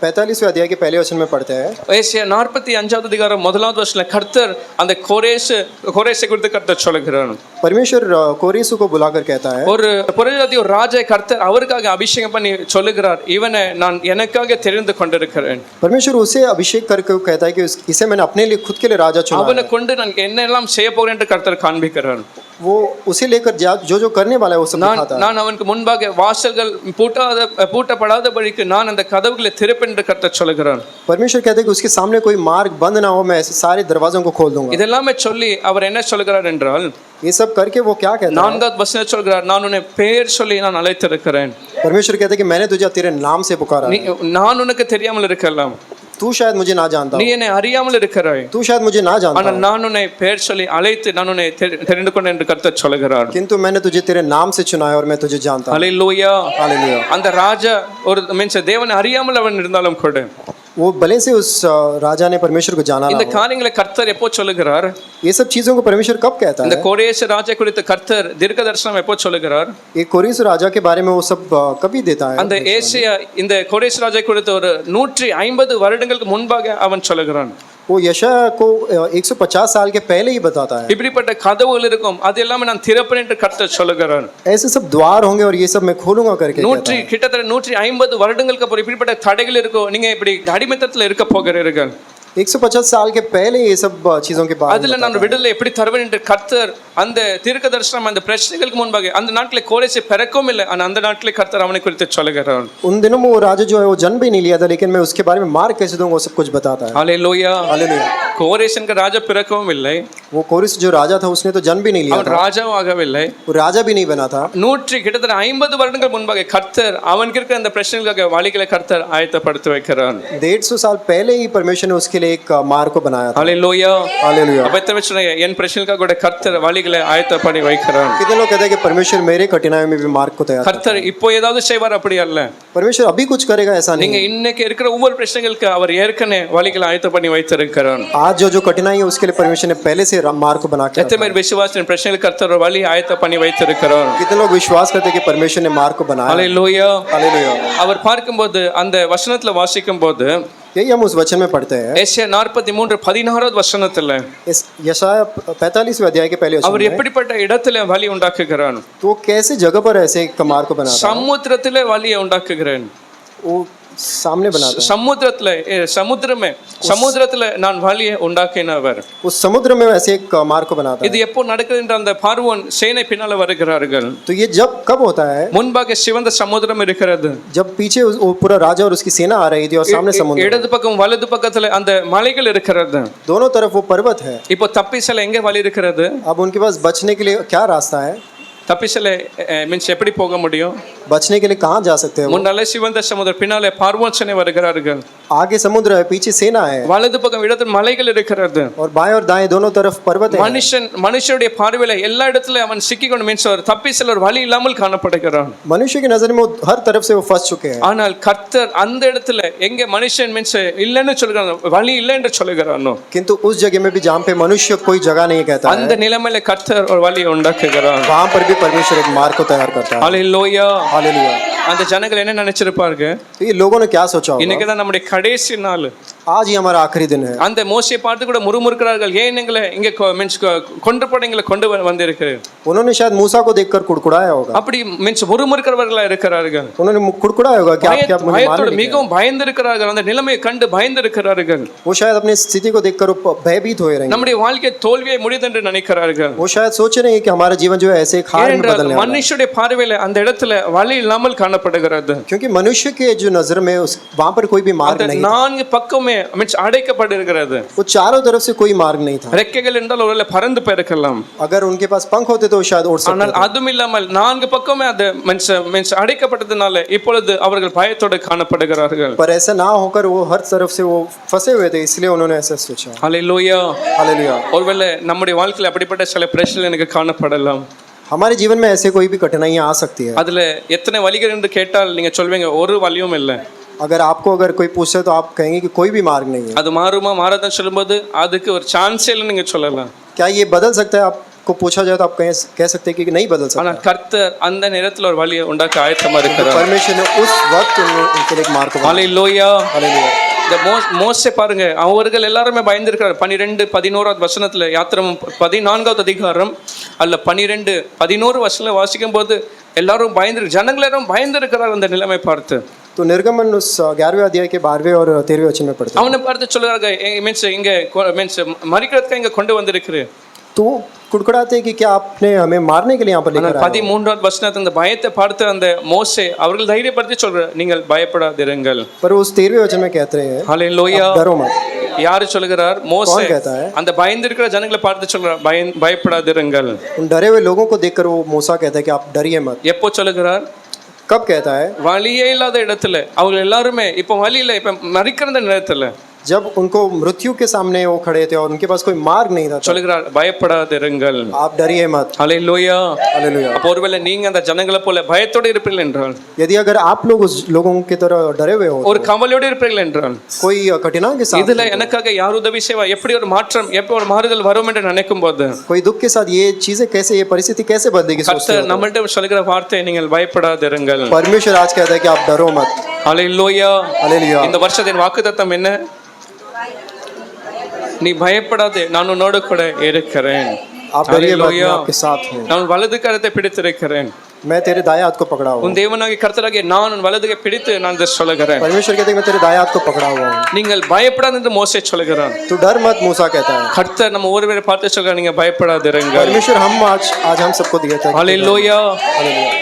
45वें अध्याय के पहले वचन में पढ़ते हैं. ஏசாயா 45வது அதிகாரம் 1வது வசனத்துல கர்த்தர் அந்த கோரேசை குறித்து கர்த்தர் சொல்லுகிறார். परमेश्वर कोरेसु को बुलाकर कहता है, ஒரு புறஜாதி ஒரு ராஜா கர்த்தர் அவருக்காக அபிஷேகம் பண்ணி சொல்லுகிறார், இவனை நான் எனக்காக தெரிந்து கொண்டிருக்கிறேன். परमेश्वर उसे अभिषेक करके कहता है कि इसे मैंने अपने लिए खुद के लिए राजा चुना அவனை है. கொண்டு நான் என்னெல்லாம் செய்ய போகிறேன் என்று கர்த்தர் காண்பிக்கிறார். वो उसे लेकर जो करने वाला है वो सब दिखाता है. நான் அவனுக்கு முன்பாக வாசல்கள் பூட்டப்படாதபடிக்கு நான் அந்த கதவுகளை திறப்பேன் என்று கர்த்தர் சொல்லுகிறார். परमेश्वर कहते हैं कि उसके सामने कोई मार्ग बंद ना हो, मैं ऐसे सारे दरवाजों को खोल दूंगा. இதெல்லாமே சொல்லி அவர் என்ன சொல்லுகிறார் என்றால், ये सब करके वो क्या कहता है? 4வது வசனம் சொல்கிறார், நான் உன்னை பெயர் சொல்லி நான் அழைத்திருக்கிறேன். परमेश्वर कहते हैं कि मैंने तुझे तेरे नाम से पुकारा है. நான் உனக்கு தெரியாமல் இருக்கலாம், तू तू शायद मुझे ना जानता நீ हो, என்னை அறியாமல் இருக்கிறாய், तू शायद मुझे ना जानता ஆனால் हो, நான் உன்னை பெயர் சொல்லி அழைத்து நான் உன்னை தெரிந்து கொண்டேன் என்று கர்த்தர் சொல்லுகிறார். किंतु मैंने तुझे तेरे नाम से चुना है और मैं तुझे जानता हूँ। ஹல்லேலூயா. हालेलुया। அந்த ராஜா ஒரு மீன்ஸ் தேவனை அறியாமல் அவன் இருந்தாலும் கூட वो भले से उस राजा ने परमेश्वर को जाना ना இந்த हो। காரியங்களை கர்த்தர் எப்போ சொல்லுகிறார்? ये सब चीजों को परमेश्वर कब कहता இந்த है? கோரேஸ் ராஜா குறித்து கர்த்தர் தீர்க்க தரிசனம் எப்போ சொல்லுகிறார்? ये कोरेश राजा के बारे में वो सब कभी देता है? அந்த ஏசியா இந்த கோரேஸ் ராஜா குறித்து ஒரு 150 வருடங்களுக்கு முன்பாக அவன் சொல்லுகிறான். वो यशायाह को 150 साल के पहले ही बताता है। இப்படிப்பட்ட கதவுகள் இருக்கும், அது எல்லாமே நான் திறப்பேன் என்று கர்த்தர் சொல்லுகிறார். ऐसे सब द्वार होंगे और ये सब मैं खोलूंगा करके कहता है। கிட்டத்தட்ட 150 வருடங்களுக்கு அப்புறம் இப்படிப்பட்ட தடைகள் இருக்கும், நீங்க இப்படி அடிமைத்தனத்தில் இருக்க போகிறீர்கள், 150 साल के पहले ये सब चीजों के बारे में அதுல நான் விடுதலை எப்படி தருவேன் என்று கர்த்தர் அந்த தீர்க்க தரிசனம் அந்த பிரச்சனைகளுக்கு முன்பாக அந்த நாட்டிலே கோரேசை பிறக்கவும் இல்லை, ஆனால் அந்த நாட்டிலே கர்த்தர் அவனை குறித்து சொல்லுகிறார். उन दिनों में वो राजा जो है वो जन्म भी नहीं लिया था, लेकिन मैं उसके बारे में मार कैसे दूंगा वो सब कुछ बताता है। ஹல்லேலூயா. हालेलुया। கோரேஸ் என்கிற ராஜா பிறக்கவும் இல்லை, वो कोरेश जो राजा था उसने तो जन्म भी नहीं लिया அவன் था, ராஜாவும் ஆகவில்லை. वो राजा भी नहीं बना था। கிட்டத்தட்ட 50 வருடங்கள் முன்பாக கர்த்தர் அவனுக்கு இருக்கிற அந்த பிரச்சனைகளுக்காக வழிகளை கர்த்தர் ஆயத்தப்படுத்தி வைக்கிறார். 150 साल पहले ही परमेश्वर ने उसके लिए एक मार्ग को बनाया था। ஹல்லேலூயா. हालेलुया। அப்ப எத்தனை பிரச்சனை என் பிரச்சனைக்காக கூட கர்த்தர் வழிகளை ஆயத்தப்படி வைக்கிறார். कितने लोग कहते हैं कि परमेश्वर मेरे कठिनाइयों में भी मार्ग को तैयार करता கர்த்தர் இப்போ ஏதாவது செய்வார்? அப்படி அல்ல. है। परमेश्वर अभी कुछ करेगा ऐसा नहीं। நீங்க இன்னைக்கு இருக்கிற ஒவ்வொரு பிரச்சனைகளுக்கு அவர் ஏற்கனவே வழிகளை ஆயத்தம் பண்ணி வைத்திருக்கிறார். आज जो जो कठिनाई है उसके लिए परमेश्वर ने पहले से मार्ग को बना के எத்தனை பேர் விசுவாசின் பிரச்சனைகளுக்கு கர்த்தர் ஒரு வழி ஆயத்தம் பண்ணி வைத்திருக்கிறார்? कितने लोग विश्वास करते हैं कि परमेश्वर ने मार्ग को बनाया है? ஹல்லேலூயா. हालेलुया। அவர் பார்க்கும்போது அந்த வசனத்துல வாசிக்கும் போது यही हम उस वचन में पढ़ते हैं, ஏசாயா 43:16 வசனத்துல इस यशायाह 45वें अध्याय के पहले वचन அவர் में, எப்படிப்பட்ட இடத்துல வழி உண்டாக்குகிறான்? तो वो कैसे जगह पर ऐसे एक मार्ग को बनाता है? சமுத்திரத்திலே வழியை உண்டாக்குகிறேன். वो सामने बनाता है। சமுத்திரத்துல நான் வழியை உண்டாக்கினவர். उस समुद्र में वैसे एक मार्ग को बनाता இது है। எப்போ நடக்குது என்று அந்த பார்வோன் சேனை பின்னால வருகிறார்கள். तो ये जब कब होता है? முன்பாக சிவந்த சமுத்திரம் இருக்கிறது, जब पीछे वो पूरा राजा और उसकी सेना आ रही थी और सामने समुद्र, இடது பக்கம் வலது பக்கத்துல அந்த மலைகள் இருக்கிறது. दोनों तरफ वो पर्वत है। இப்போ தப்பிசல எங்க வழி இருக்கிறது? अब उनके पास बचने के लिए क्या रास्ता है? தப்பிசல மீன்ஸ் எப்படி போக முடியும்? बचने के लिए कहाँ जा सकते हैं? முன்னாலே சிவந்த சமுத்திரம், பின்னாலே பார்வோன் சேனை வருகிறார்கள். आगे समुद्र है, पीछे सेना है, வலது பக்கம் இடத்துல மலைகள் இருக்கிறது. और बाएं और दाएं दोनों तरफ पर्वत है। மனுஷனுடைய பார்வையில எல்லா இடத்துல அவன் சிக்கிக்கொண்டு மீன்ஸ் ஒரு தப்பிசல ஒரு வழி இல்லாமல் காணப்படுகிறான். मनुष्य की नजर में वो हर तरफ से वो फंस चुके हैं। ஆனால் கர்த்தர் அந்த இடத்துல எங்க மனுஷன் மீன்ஸ் இல்லைன்னு சொல்கிறான், வழி இல்லை என்று சொல்லுகிறானோ, किंतु उस जगह में भी जहाँ पे मनुष्य कोई जगह नहीं कहता அந்த है, நிலைமையில கர்த்தர் ஒரு வழி உண்டாக்குகிறார். वहाँ पर भी परमेश्वर एक मार्ग को तैयार करता है। ஹல்லேலூயா. हालेलुया। அந்த ஜனங்கள் என்ன நினைச்சிருப்பாங்க? तो ये लोगों ने क्या सोचा होगा? இன்னைக்கு தான் நம்முடைய கடைசி நாள். आज ही हमारा आखिरी दिन है। அந்த மோசையை பார்த்து கூட முறுமுறுக்கிறார்கள், ஏன் எங்களை இங்க மீன்ஸ் கொண்டு போட எங்களை கொண்டு வந்திருக்கு. उन्होंने शायद मूसा को देखकर कुड़कुड़ाया होगा। அப்படி மீன்ஸ் முறுமுறுக்கிறவர்களா இருக்கிறார்கள். उन्होंने कुड़कुड़ाया होगा कि आप क्या मुझे मारने பயத்தோடு निकले? மிகவும் பயந்திருக்கிறார்கள், அந்த நிலைமையை கண்டு பயந்திருக்கிறார்கள். वो शायद अपनी स्थिति को देखकर वो भयभीत हो रहे हैं। நம்முடைய வாழ்க்கை தோல்வியை முடியுது என்று நினைக்கிறார்கள். वो शायद सोच रहे हैं कि हमारा जीवन जो है ऐसे एक हार में बदलने वाला है। மனுஷனுடைய பார்வையில அந்த இடத்துல வழி இல்லாமல் காணப்படுகிறது. क्योंकि मनुष्य के जो नजर में वहाँ पर कोई भी मार्ग नहीं था। நான்கு பக்கமே மீன்ஸ் அடைக்கப்பட்டிருக்கிறது. वो चारों तरफ से कोई मार्ग नहीं था। ரெக்கைகள் என்றால் ஒருவேளை பறந்து போயிருக்கலாம், अगर उनके पास पंख होते तो शायद उड़ सकते ஆனால் थे। அதுவும் இல்லாமல் நான்கு பக்கமே அது மீன்ஸ் அடைக்கப்பட்டதுனால இப்பொழுது அவர்கள் பயத்தோடு காணப்படுகிறார்கள். पर ऐसा ना होकर वो हर तरफ से वो फंसे हुए थे, इसलिए उन्होंने ऐसा सोचा। ஹல்லேலூயா. हालेलुया। ஒருவேளை நம்முடைய வாழ்க்கையில் அப்படிப்பட்ட சில பிரச்சனைகள் எனக்கு காணப்படலாம். हमारे जीवन में ऐसे कोई भी कठिनाइयाँ आ सकती है। அதுல எத்தனை வழிகள் என்று கேட்டால் நீங்க சொல்வீங்க ஒரு வழியும் இல்லை. अगर आपको अगर कोई पूछे तो आप कहेंगे कि कोई भी मार्ग नहीं है। அது மாறுமா மாறாதான் சொல்லும்போது அதுக்கு ஒரு சான்ஸே இல்லைன்னு நீங்க சொல்லலாம். क्या ये बदल सकता है? आपको पूछा जाए तो आप कह सकते हैं कि नहीं बदल सकता। ஆனால் கர்த்தர் அந்த நேரத்தில் ஒரு வழியை உண்டாக்க ஆயத்தமா இருக்கிறார். परमेश्वर ने उस वक्त उनके लिए एक मार्ग को बनाया। ஹல்லேலூயா. हालेलुया। இந்த மோசே பாருங்க, அவர்கள் எல்லாருமே பயந்திருக்கிறார். 12-11 வசனத்துல யாத்திராகமம் 14வது அதிகாரம் அல்ல 12-11 வசனத்துல வாசிக்கும் போது எல்லாரும் ஜனங்கள் எல்லாரும் பயந்திருக்கிறார் அந்த நிலைமை பார்த்து. तो निर्गमन उस 11वें अध्याय के 12वें और 13वें वचन में पढ़ते हैं। அவனை பார்த்து சொல்றாங்க, மீன்ஸ் இங்க மீன்ஸ் மரிக்கிறதுக்கு இங்க கொண்டு வந்திருக்கிறேன். तो कुड़कुड़ाते कि क्या आपने हमें मारने के लिए यहाँ पर लेकर आए हो? 13வது வசனத்துல அந்த பயத்தை பார்த்து அந்த மோசே அவர்கள் தைரியப்படுத்தி சொல்ற, நீங்கள் பயப்படாதிருங்கள். पर उस 13वें वचन में कहते हैं ஹல்லேலூயா. डरो मत। யாரு சொல்லுகிறார்? மோசே कौन कहता है? அந்த பயந்திருக்கிற ஜனங்களை பார்த்து சொல்றார், பயப்படாதிருங்கள். उन डरे हुए लोगों को देखकर वो मूसा कहता है कि आप डरिए मत। எப்போ சொல்லுகிறார்? कब कहता है? வழியே இல்லாத இடத்துல அவங்க எல்லாருமே இப்போ வழி இல்லை, இப்போ மறிக்கிற நேரத்துல जब उनको मृत्यु के सामने वो खड़े थे और उनके पास कोई मार्ग नहीं था, சொல்லுகிறார் பயப்படாதிருங்கள். आप डरिए मत. ஹalleluya. हालेलुया. அப்போ ஒருவேளை நீங்க அந்த ஜனங்களை போல பயத்தோடு இருப்பீர்கள் என்றால், यदि अगर आप लोग उस लोगों की तरह डरे हुए हो, ஒரு கவலையோடு இருப்பீர்கள் என்றால், कोई कठिनाई के साथ, இதுல எனக்காக யார் உதவி செய்வா, எப்படி ஒரு மாற்றம், எப்படி ஒரு மாறுதல் வரும் என்று நினைக்கும் போது कोई दुख के साथ ये चीजें कैसे, ये परिस्थिति कैसे बदलेगी सोचते கர்த்தர் हो, நம்மள்ட்ட சொல்லுகிற வார்த்தை நீங்கள் பயப்படாதிருங்கள். परमेश्वर आज कहता है कि आप डरो मत. ஹalleluya. हालेलुया. இந்த வருஷத்தின் வாக்குத்தத்தம் என்ன? நீ பயப்படாதே, நான் உன்னோடு கூட இருக்கிறேன். आप डरिए मत, मैं ஹalleluya. आपके साथ हूँ. நான் வலது கரத்தை பிடித்திருக்கிறேன். मैं तेरे दाएं हाथ को पकड़ा हुआ हूँ. உன் தேவனாகிய கர்த்தராகிய நான் உன் வலதுகை பிடித்து நான் இதை சொல்லுகிறேன். परमेश्वर कहते हैं मैं तेरे दाएं हाथ को पकड़ा हुआ हूँ. நீங்கள் பயப்படாது என்று மோசே சொல்லுகிறான். तू डर मत, मूसा कहता है. கர்த்தர் நம்ம ஒருவரை பார்த்து சொல்றார், நீங்க பயப்படாதிருங்கள். परमेश्वर आज हम सबको दिया था. ஹalleluya. हालेलुया.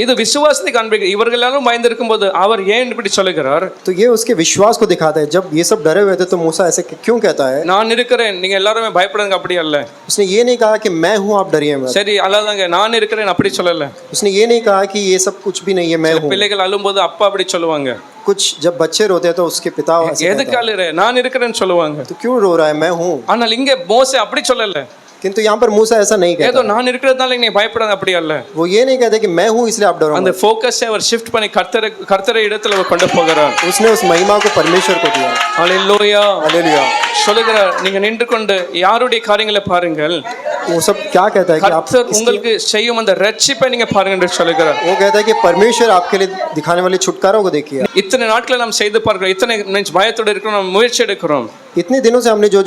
இது விசுவாசத்தை காண்பிக்கிறது. இவர்கள் எல்லாரும் பயந்திருக்கும் போது அவர் ஏன் இப்படி சொல்லுகிறார்? तो ये उसके विश्वास को दिखाता है. जब ये सब डरे हुए थे तो मूसा ऐसे क्यों कहता है? நான் இருக்கிறேன், நீங்க எல்லாரும் பயப்படுங்க, அப்படி அல்ல. उसने ये नहीं कहा कि मैं हूँ, आप डरिए मत. சரி அல்லாதாங்க, நான் இருக்கிறேன் அப்படி சொல்லல. उसने ये नहीं कहा कि ये सब कुछ भी नहीं है, मैं हूँ. பிள்ளைகள் அழும்போது அப்பா அப்படி சொல்லுவாங்க. कुछ जब बच्चे रोते हैं तो उसके पिता ऐसे कहता எதுக்கு அழுற, நான் இருக்கிறேன்னு சொல்லுவாங்க. है, तो क्यों रो रहा है, मैं हूँ. ஆனால் இங்க மோசே அப்படி சொல்லல. किंतु यहाँ पर मूसा ऐसा नहीं ஏதோ कहता. நான் இருக்கிறதுனால நீ பயப்படாத, அப்படி அல்ல. वो ये नहीं कहते कि मैं हूँ इसलिए आप डरो அந்த मत. ஃபோக்கஸை அவர் ஷிஃப்ட் பண்ணி கர்த்தரை இடத்துல அவர் கொண்டு போகிறார். उसने उस महिमा को परमेश्वर को दिया. ஹalleluya. हालेलुया. சொல்லுகிறார், நீங்க நின்று கொண்டு யாருடைய காரியங்களை பாருங்கள், वो सब क्या कहता है कि आप கர்த்தர் உங்களுக்கு செய்யும் அந்த ரட்சிப்பை நீங்க பாருங்க என்று சொல்லுகிறார். वो कहता है कि परमेश्वर आपके लिए दिखाने वाले छुटकारों को देखिए. இத்தனை நாட்களை நாம் செய்து பார்க்கிறோம், இத்தனை பயத்தோடு இருக்கிறோம், நம்ம முயற்சி எடுக்கிறோம். इतने दिनों से हमने जो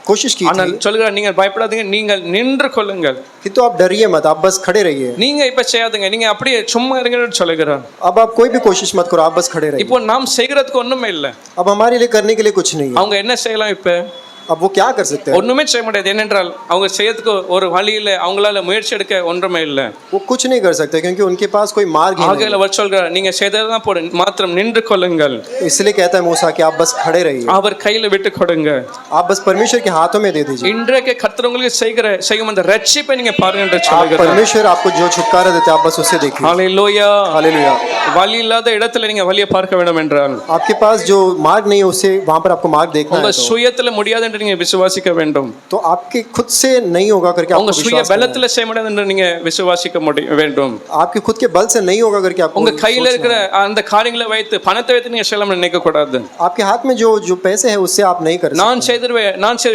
कोशिश की ஆனால் थी, சொல்லுகிறார், நீங்கள் பயப்படாதீங்க, நீங்கள் நின்று கொள்ளுங்கள். किंतु आप डरिए मत, आप बस खड़े रहिए. நீங்க இப்ப செய்யாதீங்க, நீங்க அப்படியே சும்மா இருங்கன்னு சொல்லுகிறார். अब आप कोई भी कोशिश मत करो, आप बस खड़े रहिए. இப்போ நாம் செய்கிறதுக்கு ஒண்ணுமே இல்ல. अब हमारे लिए करने के लिए कुछ नहीं है. அவங்க என்ன செய்யலாம்? இப்ப अब वो क्या कर सकते हैं? ஒண்ணுமே செய்ய முடியாது. ஏனென்றால் அவங்க செய்யறதுக்கு ஒரு வழி இல்ல, அவங்களால முயற்சி எடுக்க ஒன்றுமே இல்ல. वो कुछ नहीं कर सकते क्योंकि उनके पास कोई मार्ग ही नहीं ஆகையால அவர் சொல்கிறார், நீங்க செய்ததான் போடு, மாத்திரம் நின்று கொள்ளுங்கள். है. इसलिए कहता है मूसा कि आप बस खड़े रहिए. அவர் கையில விட்டு கொடுங்க. आप बस परमेश्वर के हाथों में दे दीजिए. இன்றைக்கு கர்த்தர் உங்களுக்கு செய்யும் அந்த ரட்சிப்பை நீங்க பாருங்க என்று आप சொல்லுகிறார். परमेश्वर आपको जो छुटकारा देते हैं, आप बस उसे देखिए. ஹalleluya. हालेलुया. வழி இல்லாத இடத்துல நீங்க வழியை பார்க்க வேண்டும் என்றால், आपके पास जो मार्ग नहीं है उसे वहां पर आपको मार्ग देखना உங்க है. சுயத்துல முடியாது என்று நீங்க விசுவாசிக்க வேண்டும். तो आपके खुद से नहीं होगा करके உங்க आपको சுய विश्वास करना है. பலத்துல செய்ய முடியாது என்று நீங்க விசுவாசிக்க வேண்டும். आपके खुद के बल से नहीं होगा करके आपको உங்க கையில सोचना இருக்கிற है. அந்த காரியங்களை வைத்து பணத்தை வைத்து நீங்க செய்யலாம் நினைக்க கூடாது. आपके हाथ में जो पैसे है उससे आप नहीं कर सकते. நான் செய்திருவேன்,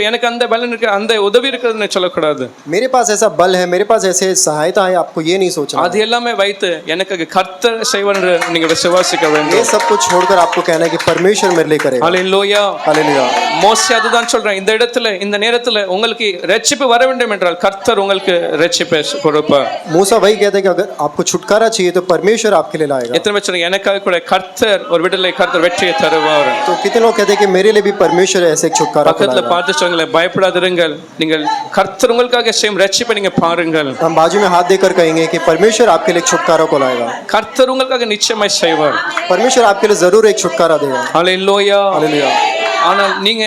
எனக்கு அந்த பலன் இருக்கு, அந்த உதவி இருக்குதுன்னு சொல்லக்கூடாது. मेरे पास ऐसा बल है, मेरे पास ऐसे सहायता है, आपको ये नहीं सोचना. அது எல்லாமே வைத்து எனக்கு கர்த்தர் செய்வார் என்று நீங்க விசுவாசிக்க ये வேண்டும். सब कुछ छोड़कर आपको कहना है कि परमेश्वर मेरे लिए करेगा. ஹalleluya. हालेलुया. மோசே அதுதான் சொல்றேன், இந்த இடத்துல இந்த நேரத்துல உங்களுக்கு ரட்சிப்பு வர வேண்டும் என்றால் கர்த்தர் உங்களுக்கு ரட்சிப்பை கொடுப்பார். मूसा वही कहता है कि अगर आपको छुटकारा चाहिए तो परमेश्वर आपके लिए लाएगा. எத்தனை பேர் சொல்றீங்க, எனக்காக கூட கர்த்தர் ஒரு விடுதலை, கர்த்தர் வெற்றியை தருவார். तो कितने लोग कहते हैं कि मेरे लिए भी परमेश्वर ऐसे एक छुटकारा பக்கத்துல लाएगा. பார்த்து சொல்லுங்களேன், பயப்படாதிருங்கள், நீங்கள் கர்த்தர் உங்களுக்காக செய்யும் ரட்சிப்பை நீங்க பாருங்கள். हम बाजू में हाथ देकर कहेंगे कि परमेश्वर आपके लिए एक छुटकारा को लाएगा. கர்த்தர் உங்களுக்காக நிச்சயமாய் செய்வார். परमेश्वर आपके लिए जरूर एक छुटकारा देगा. ஹalleluya. हालेलुया. ஆனால் நீங்க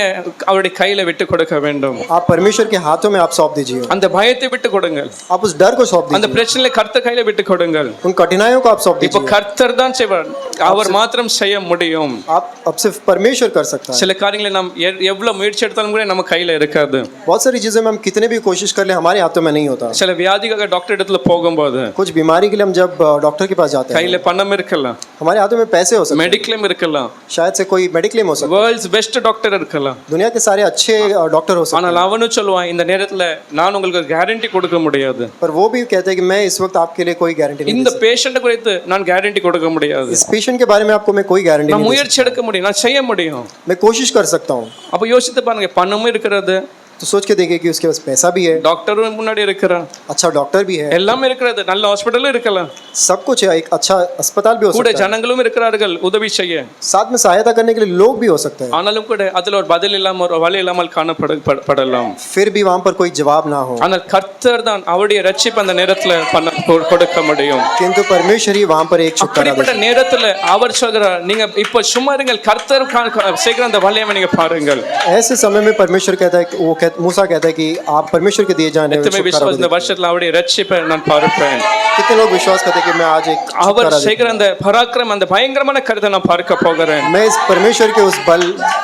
அவருடைய கையில விட்டு கொடுக்க வேண்டும். आप परमेश्वर के हाथों में आप सौंप दीजिए. அந்த பயத்தை விட்டு கொடுங்கள், आप उस डर को सौंप அந்த दीजिए. பிரச்சனையை கர்த்தர் கையில விட்டு கொடுங்கள். उन कठिनाइयों को आप सौंप இப்போ दीजिए. கர்த்தர் தான் செய்வார், அவர் மாத்திரம் செய்ய முடியும். आप अब सिर्फ परमेश्वर कर सकता है. சில காரியங்களை நாம் எவ்வளவு முயற்சி எடுத்தாலும் கூட நம்ம கையில இருக்காது. बहुत सारी चीजें में हम कितने भी कोशिश कर ले हमारे हाथों में नहीं होता. சில வியாதிக்காக டாக்டர் இடத்துல போகும்போது कुछ बीमारी के लिए हम जब डॉक्टर के पास जाते हैं, கையில பணம் இருக்கலாம், हमारे हाथों में पैसे हो सकते हैं, மெடிக்ளைம் இருக்கலாம், शायद से कोई मेडिक्लेम हो सकता வேர்ல்ட்ஸ் பெஸ்ட் டாக்டர் இருக்கலாம். है, दुनिया के सारे अच्छे डॉक्टर हो सकते ஆனால் அவனும் சொல்லுவான், இந்த நேரத்துல நான் உங்களுக்கு கேரண்டி கொடுக்க முடியாது, हैं, पर वो भी कहते हैं कि मैं इस वक्त आपके लिए कोई गारंटी नहीं இந்த दे பேஷண்ட் குறித்து நான் கேரண்டி கொடுக்க முடியாது. सकता. इस पेशेंट के बारे में आपको मैं कोई गारंटी நான் नहीं दे முயற்சி எடுக்க முடியும், நான் செய்ய முடியும். सकता. मैं कोशिश कर सकता हूँ. அப்ப யோசித்து பாருங்க, பணமும் இருக்கிறது, तो सोच के देखिए कि उसके पास पैसा भी है, டாக்டரும் முன்னாடி இருக்கிறான், अच्छा डॉक्टर भी है, எல்லாமே இருக்கிறது, நல்ல ஹாஸ்பிட்டலும் இருக்கலாம், सब कुछ है, एक अच्छा अस्पताल भी हो கூட सकता है, ஜனங்களும் இருக்கிறார்கள் உதவி செய்ய. साथ में सहायता करने के लिए लोग भी हो सकते हैं, ஆனாலும் கூட அதுல ஒரு பதில் இல்லாம ஒரு வழி இல்லாமல் காணப்படலாம். फिर भी वहां पर कोई जवाब ना हो. ஆனால் கர்த்தர் தான் அவருடைய ரட்சிப்பு அந்த நேரத்துல கொடுக்க முடியும். किंतु परमेश्वर ही वहां पर एक छुटकारा அப்படிப்பட்ட நேரத்துல அவர் சொல்கிறார், நீங்க இப்ப சும்மா இருங்கள், கர்த்தர் செய்கிற அந்த வழியை நீங்க பாருங்கள். ऐसे समय में परमेश्वर कहता है, वो कहता मूसा कहता है कि आप परमेश्वर के दिए जाने எத்தனை छुटकारा को விசுவாசம் இந்த देखते வருஷத்துல அவருடைய ரட்சிப்பை நான் பார்ப்பேன் हैं। कितने लोग विश्वास करते हैं कि मैं आज एक அவர் छुटकारा செய்கிற அந்த பராக்கிரமம் அந்த பயங்கரமான கருத்தை நான் பார்க்க போகிறேன் मैं इस परमेश्वर के उस बल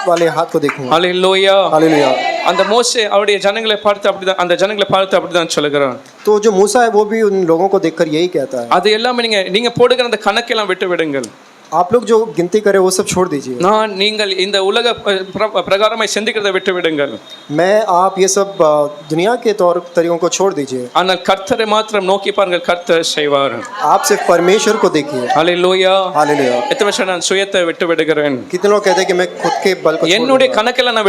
वाले हाथ को देखूंगा। ஹalleluya हालेलुया। அந்த மோசே அவருடைய ஜனங்களை பார்த்து அப்படிதான் அந்த ஜனங்களை பார்த்து அப்படிதான் சொல்லுகிறான் तो जो मूसा है वो भी उन लोगों को देखकर यही कहता है, அது எல்லாமே நீங்க போடுகிற அந்த கணக்கெல்லாம் விட்டு விடுங்கள் आप लोग जो गिनती करें वो सब छोड़ दीजिए। நான் நீங்கள் இந்த உலக பிரகாரமாய் சிந்திக்கிறதை விட்டு விடுங்கள் मैं आप ये सब दुनिया के तौर तरीकों को छोड़ दीजिए। ஆனால் கர்த்தரை மாத்திரம் நோக்கி பாருங்கள் கர்த்தர் செய்வார் आप सिर्फ परमेश्वर को देखिए। ஹalleluya हालेलुया। எத்தனை வருஷம் நான் சுயத்தை விட்டு விடுகிறேன் कितने लोग कहते हैं कि मैं खुद के बल को छोड़ என்னுடைய கணக்கெல்லாம் நான்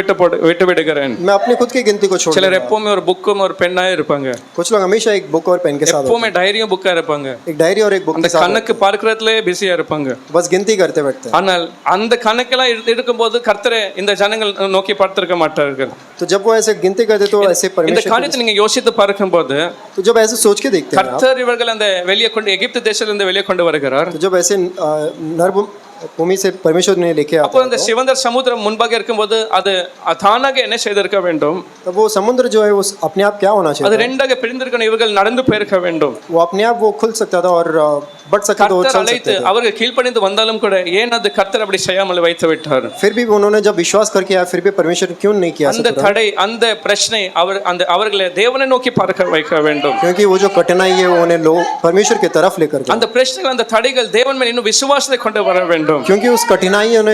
விட்டு விடுகிறேன் दूंगा। मैं अपनी खुद की गिनती को छोड़ சிலர் दूंगा। எப்பவுமே ஒரு புக்கும் ஒரு பெண்ணாக இருப்பாங்க कुछ लोग हमेशा एक बुक और पेन के साथ होते எப்பவுமே டைரியும் புக்கா இருப்பாங்க हैं। एक डायरी और एक बुक அந்த के साथ கணக்கு பார்க்கறதுல பிஸியா இருப்பாங்க बस गिनती करते बैठते हैं। ஆனால் அந்த கணக்கெல்லாம் இருக்கும்போது கர்த்தரை இந்த ஜனங்கள் நோக்கி பார்த்திருக்க மாட்டார்கள் तो जब वो ऐसे गिनती करते तो ऐसे இந்த परमेश्वर காரியத்தை நீங்க யோசித்து பார்க்கும்போது तो जब ऐसे सोच के देखते हैं आप, கர்த்தர் இவர்கள் அந்த வெளியே கொண்டு எகிப்து தேசத்திலிருந்து வெளியே கொண்டு வருகிறார் तो जब ऐसे नर भूमि से परमेश्वर ने लेके அப்போ அந்த சிவந்த சமுத்திரம் முன்பாக இருக்கும்போது அது தானாக என்ன செய்திருக்க வேண்டும் तब वो समुद्र जो है वो अपने आप क्या होना அது चाहिए, ரெண்டாக பிரிந்திருக்கணும் இவர்கள் நடந்து போயிருக்க வேண்டும் वो अपने आप वो खुल सकता था और बढ़ सकता था और கர்த்தர் चल அழைத்து सकते थे। அவர்கள் கீழ்ப்பணிந்து வந்தாலும் கூட ஏன் அது கர்த்தர் அப்படி செய்யாமல் வைத்து விட்டார் फिर भी उन्होंने जब विश्वास करके आया फिर भी परमेश्वर क्यों नहीं किया அந்த सकता, தடை அந்த பிரச்சனை அவர்களை தேவனை நோக்கி பார்க்க வைக்க வேண்டும் क्योंकि वो जो कठिनाई है वो उन्हें लोग परमेश्वर की तरफ लेकर गए, அந்த பிரச்சனைகள் அந்த தடைகள் தேவன் மேல் இன்னும் விசுவாசத்தை கொண்டு வர வேண்டும் क्योंकि उस कठिनाइयों ने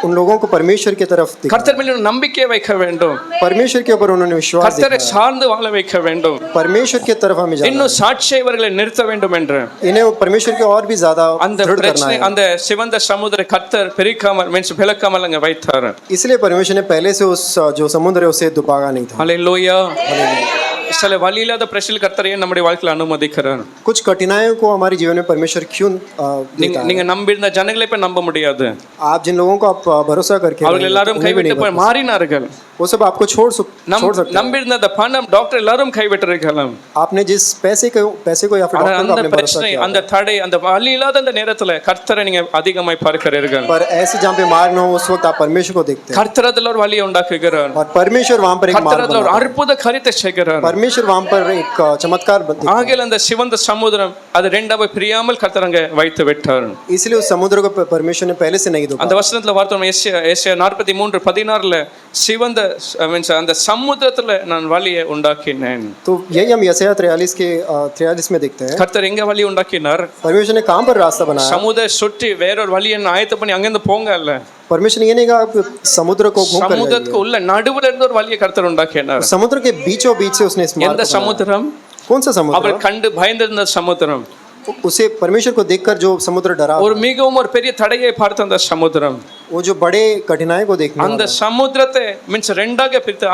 उन लोगों को परमेश्वर की तरफ दिखाया, கர்த்தர் மேல் இன்னும் நம்பிக்கை வைக்க வேண்டும் परमेश्वर के ऊपर उन्होंने विश्वास கர்த்தரை दिखाया, சார்ந்து வாழ வைக்க வேண்டும் परमेश्वर की तरफ हमें जाना இன்னும் சாட்சியை இவர்களை நிறுத்த வேண்டும் என்று है। इन्हें वो परमेश्वर के और भी ज्यादा அந்த दृढ़ करना பிரச்சனை है। அந்த சிவந்த சமுத்திர கர்த்தர் பிரிக்காமல் மீன்ஸ் விளக்காமல் அங்க வைத்தார் इसलिए परमेश्वर ने पहले से उस जो समुद्र है उसे दुबागा नहीं था। ஹalleluya சில வழி இல்லாத பிரச்சனை கர்த்தரையே நம்முடைய வாழ்க்கையில அனுமதிக்கிறார் कुछ कठिनाइयों को हमारे जीवन में परमेश्वर क्यों देता है? நீங்க நம்பியிருந்த ஜனங்களை இப்ப நம்ப முடியாது आप जिन लोगों को आप भरोसा करके அவர்கள் எல்லாரும் उन्हें भी नहीं கைவிட்டு போய் மாறினார்கள் वो सब आपको छोड़ सकते हैं। நம்பியிருந்த அந்த பணம் டாக்டர் எல்லாரும் கைவிட்டிருக்கலாம் आपने जिस पैसे को या फिर ஆனா डॉक्टर को அந்த आपने भरोसा பிரச்சனை किया, அந்த தடை அந்த வழி இல்லாத அந்த நேரத்துல கர்த்தரை நீங்க அதிகமாய் பார்க்கிறீர்கள் पर ऐसे जहाँ पे मार्ग न हो उस वक्त आप परमेश्वर को देखते हैं கர்த்தர் அதுல ஒரு வழியை உண்டாக்குகிறார் और परमेश्वर वहाँ पर एक கர்த்தர் मार्ग அதுல ஒரு बनाता है। அற்புத காரியத்தை செய்கிறார் परमेश्वर वहाँ पर एक चमत्कार बनती है। ஆகையால் அந்த சிவந்த சமுத்திரம் அது ரெண்டாவது பிரியாமல் கர்த்தர் அங்க வைத்து விட்டார் इसलिए उस समुद्र को परमेश्वर ने पहले से नहीं दुबारा। அந்த वचனத்துல வார்த்தை ஏசாயா 43:16 சிவந்த மீன்ஸ் அந்த சமுத்திரத்துல நான் வழியை உண்டாக்கினேன் तो यही हम यशायाह 43 में देखते हैं, கர்த்தர் எங்க வழி உண்டாக்கினார் परमेश्वर ने कहाँ पर रास्ता बनाया। சமுதிர சுற்றி வேறொரு வழியை ஆயத்தம் பண்ணி அங்கிருந்து போங்க அல்ல परमेश्वर ने ये नहीं कहा आप समुद्र को घूम कर சமுதிரத்துக்கு உள்ள நடுவுல இருந்து ஒரு வழியை கர்த்தர் உண்டாக்கினார் जाइए। समुद्र के बीचों बीच से उसने इस मार्ग எந்த को बनाया। சமுத்திரம் कौन सा समुद्र? அவர் கண்டு பயந்திருந்த சமுத்திரம் उसे परमेश्वर को देखकर जो समुद्र डरा, ஒரு மிகவும் ஒரு பெரிய தடையை பார்த்த அந்த சமுத்திரம் वो जो बड़े कठिनाई को देखने அந்த சமுத்திரத்தை மீன்ஸ் ரெண்டாக பிரித்து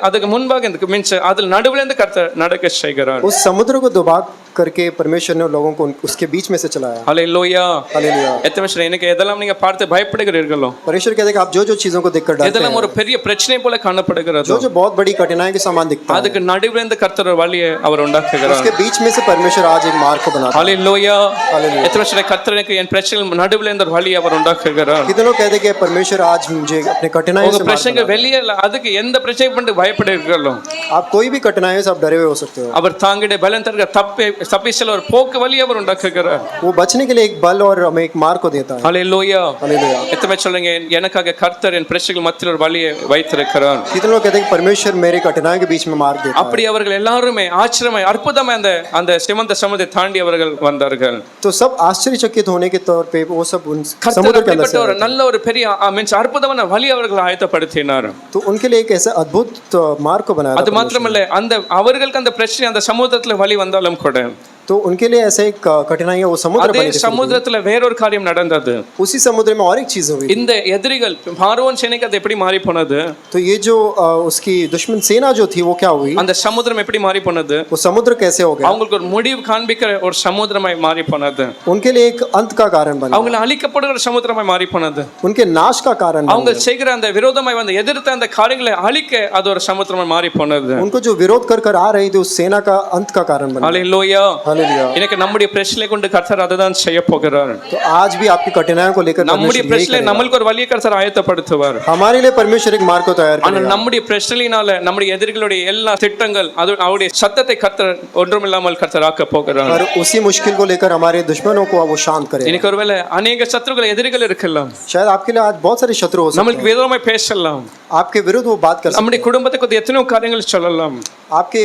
அதுக்கு முன்பாக மீன்ஸ் அதில் நடுவுல இருந்து கர்த்தர் நடக்க செய்கிறார் उस समुद्र को दुभाग करके परमेश्वर ने लोगों को उसके बीच में से चलाया। ஹalleluya हालेलुया। எத்தனை வருஷம் எனக்கு எதெல்லாம் நீங்க பார்த்து பயப்படுகிறீர்களோ परमेश्वर कहते हैं कि आप जो चीजों को देखकर डरते எதெல்லாம் हैं, ஒரு பெரிய பிரச்சனை போல காணப்படுகிறதோ जो बहुत बड़ी कठिनाई के समान दिखता है, அதுக்கு நடுவுல இருந்து கர்த்தர் ஒரு வழியை அவர் உண்டாக்குகிறார் उसके बीच में से परमेश्वर आज एक मार्ग को बनाता है। ஹalleluya हालेलुया। எத்தனை வருஷம் கர்த்தர் எனக்கு என் பிரச்சனை நடுவுல இருந்து ஒரு வழியை அவர் உண்டாக்குகிறார் कितने लोग कहते हैं कि परमेश्वर आज मुझे अपने कठिनाइयों உங்க से मार्ग பிரச்சனை வெளியே இல்ல அதுக்கு எந்த பிரச்சனை பண்ணி பயப்படுகிறீர்களோ बनाता है। आप कोई भी कठिनाइयों से आप डरे हुए हो सकते हो। அவர் தாங்கிட பலன் தருகிற தப்பிச்சல ஒரு போக்கு வழி அவர் உண்டாக்குகிறார் वो बचने के लिए एक बल और हमें एक मार्ग को देता है। ஹalleluya हालेलुया। எத்தனை சொல்றீங்க எனக்காக கர்த்தர் என் பிரச்சனைகள் மத்தியில் ஒரு வழியை வைத்திருக்கிறார் कितने लोग कहते हैं कि परमेश्वर मेरे कठिनाइयों के बीच में मार्ग देता है। அப்படி அவர்கள் எல்லாருமே ஆச்சரியமாய் அற்புதமாய் அந்த சிவந்த சமுதிரத்தை தாண்டி அவர்கள் வந்தார்கள் तो सब आश्चर्यचकित होने के तौर पे वो सब उन கர்த்தர் समुद्र के अंदर அப்படிப்பட்ட से ஒரு நல்ல ஒரு பெரிய மீன்स அற்புதமான வழி அவர்கள் ஆயத்தப்படுத்தினார் तो उनके लिए एक ऐसा अद्भुत मार्ग को बनाया அது था। மாத்திரமல்ல அந்த அவர்களுக்கு அந்த பிரச்சனை அந்த சமுதிரத்துல வழி வந்தாலும் கூட तो उनके लिए ऐसा एक कठिनाई है, वो समुद्र அதே बनी थी। சமுதிரத்துல வேறொரு காரியம் நடந்தது उसी समुद्र में और एक चीज हुई। இந்த எதிரிகள் பார்வோன் சேனைக்கு அது எப்படி மாறி போனது तो ये जो उसकी दुश्मन सेना जो थी वो क्या हुई, அந்த சமுத்திரம் எப்படி மாறி போனது वो समुद्र कैसे हो गया, அவங்களுக்கு ஒரு முடிவு காண்பிக்கிற ஒரு சமுத்திரமாய் மாறி போனது उनके लिए एक अंत का कारण बना, அவங்களை அழிக்கப்படுகிற சமுத்திரமாய் மாறி போனது उनके नाश का कारण बना। அவங்க செய்கிற அந்த விரோதமாய் வந்து எதிர்த்த அந்த காரியங்களை அழிக்க அது ஒரு சமுத்திரமாய் மாறி போனது उनको जो विरोध कर कर आ रही थी उस सेना का अंत का कारण बना। ஹalleluya हालेलुया। இன்னைக்கு நம்முடைய பிரச்சனை கொண்டு கர்த்தர் அதை தான் செய்ய போகிறார். तो आज भी आपकी कठिनाइयों को लेकर நம்முடைய परमेश्वर यही பிரச்சனை करेगा। நம்மளுக்கு ஒரு வழியை கர்த்தர் ஆயத்தப்படுத்துவார். हमारे लिए परमेश्वर एक मार्ग को तैयार ஆனா करेगा। நம்முடைய பிரச்சனையினால நம்முடைய எதிரிகளுடைய எல்லா திட்டங்கள் அது அவருடைய சத்தத்தை கர்த்தர் ஒன்றுமில்லாமல் கர்த்தர் ஆக்க போகிறார். और उसी मुश्किल को लेकर हमारे दुश्मनों को वो शांत करेगा। இன்னைக்கு ஒருவேளை अनेक சத்துருக்கள் எதிரிகள் இருக்கலாம். शायद आपके लिए आज बहुत सारे शत्रु हो सकते நம்மளுக்கு விரோதமாய் பேசலாம். हैं। आपके विरुद्ध वो बात कर सकते நம்முடைய குடும்பத்தை குறித்து எத்தனையோ காரியங்கள் சொல்லலாம். हैं। आपके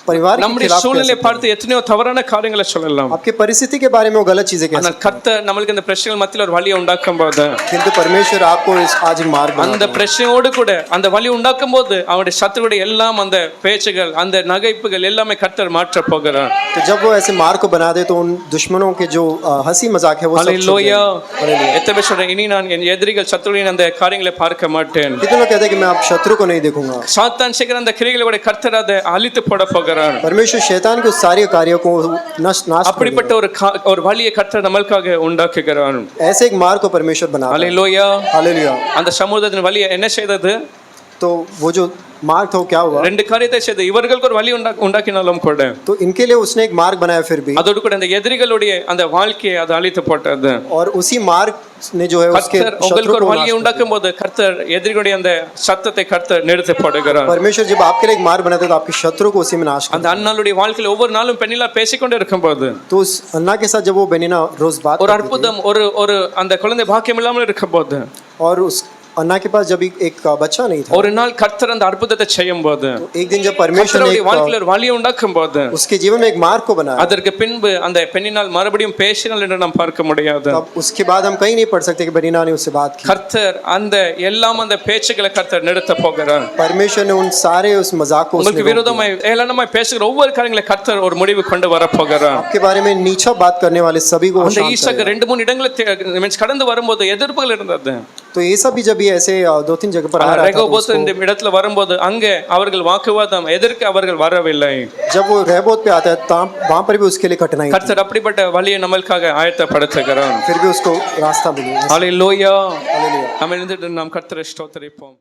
परिवार के நம்முடைய खिलाफ कह சூழ்நிலை सकते பார்த்து எத்தனையோ தவறான காரியங்களை சொல்லலாம். हैं। आपके परिस्थिति के बारे में वो गलत चीजें कह ஆனா सकते கர்த்தர் நம்மளுக்கு இந்த பிரச்சனைகள் மத்தியில ஒரு வழியை உண்டாக்கும் போது हैं। किंतु परमेश्वर आपको आज एक मार्ग அந்த बनाता है। பிரச்சனையோடு கூட அந்த வழி உண்டாக்கும் போது அவருடைய சத்துருடைய எல்லாம் அந்த பேச்சுகள் அந்த நகைப்புகள் எல்லாமே கர்த்தர் மாற்ற போகிறார். तो जब वो ऐसे मार्ग को बना दे तो उन दुश्मनों के जो हंसी मजाक है वो सब छूट ஹalleluya. जाएंगे। எத்தனை பேர் சொல்றேன் இனி நான் என் எதிரிகள் சத்துருவின் அந்த காரியங்களை பார்க்க மாட்டேன். कितने लोग कहते हैं कि मैं अब शत्रु को नहीं देखूंगा। சாத்தான் செய்கிற அந்த கிரியைகளோட கர்த்தர் அதை அழித்து போட போகிறார். परमेश्वर शैतान के उस सारे कार्यों को नाश कर அப்படிப்பட்ட ஒரு வழியை கர்த்தர் நம்மளுக்காக உண்டாக்குகிறார். देगा। ऐसे एक मार्ग को परमेश्वर बनाता है। ஹalleluya. हालेलुया। அந்த சமுதாயத்தின் வழியை என்ன செய்தது? तो वो जो मार्ग था वो क्या हुआ? ரெண்டு காரியத்தை செய்து இவர்களுக்கு ஒரு வழி உண்டாக்கினாலும் கூட तो इनके लिए उसने एक मार्ग बनाया फिर भी, அதோடு கூட அந்த எதிரிகளுடைய அந்த வாழ்க்கையை அது அழித்து போட்டது. और उसी मार्ग ने जो है उसके கர்த்தர் உங்களுக்கு ஒரு வழியை உண்டாக்கும் போது கர்த்தர் எதிரிகளுடைய அந்த சத்தத்தை கர்த்தர் நிறுத்தி போடுகிறார். परमेश्वर जब आपके लिए एक मार्ग बनाता है तो आपके शत्रु को उसी में नाश அந்த அண்ணாளுடைய வாழ்க்கையில ஒவ்வொரு நாளும் பெண்ணிலா பேசிக்கொண்டே இருக்கும்போது तो उस अन्ना के साथ जब वो बेनीना रोज बात ஒரு करती थी, அற்புதம் ஒரு அந்த குழந்தை பாக்கியம் இல்லாமல் இருக்கும்போது और उस अन्ना के पास जब एक बच्चा नहीं था, ஒரு நாள் கர்த்தர் அந்த அற்புதத்தை செய்யும் போது तो एक दिन जब परमेश्वर ने கர்த்தருடைய வாழ்க்கையில ஒரு வழியை உண்டாக்கும் போது उसके जीवन में एक मार्ग को बनाया, அதற்கு பின்பு அந்த பெண்ணினால் மறுபடியும் பேசினால் என்று நாம் பார்க்க முடியாது. तब उसके बाद हम कहीं नहीं पढ़ सकते कि बेनीना ने उससे बात की। கர்த்தர் அந்த எல்லாம் அந்த பேச்சுகளை கர்த்தர் நிறுத்த போகிறார். परमेश्वर ने उन सारे उस मजाक को உங்களுக்கு उसने रोक விரோதமாய் ஏளனமாய் பேசுகிற ஒவ்வொரு காரியங்களை கர்த்தர் ஒரு முடிவு கொண்டு வர போகிறார். दिया। आपके बारे में नीचा बात करने वाले सभी को वो அந்த शांत ஈசாக்கு करेगा। 2-3 இடங்களை மீன்ஸ் கடந்து வரும்போது எதிர்ப்புகள் இருந்தது. तो ये सब भी जब ये ऐसे 2-3 जगह पर आ रहा था तो ரெகோபோத் இந்த இடத்துல வரும்போது அங்கே அவர்கள் வாக்குவாதம் எதற்கு அவர்கள் வரவில்லை. जब वो रहबोत पे आता है तब वहां पर भी उसके लिए कठिनाई थी। கர்த்தர் அப்படிப்பட்ட வழியை நம்மளுக்காக ஆயத்தப்படுத்துகிறார். फिर भी उसको रास्ता मिला। ஹalleluya. हालेलुया। நாம் எழுந்திருந்து நாம் கர்த்தரை ஸ்தோத்திரிப்போம்.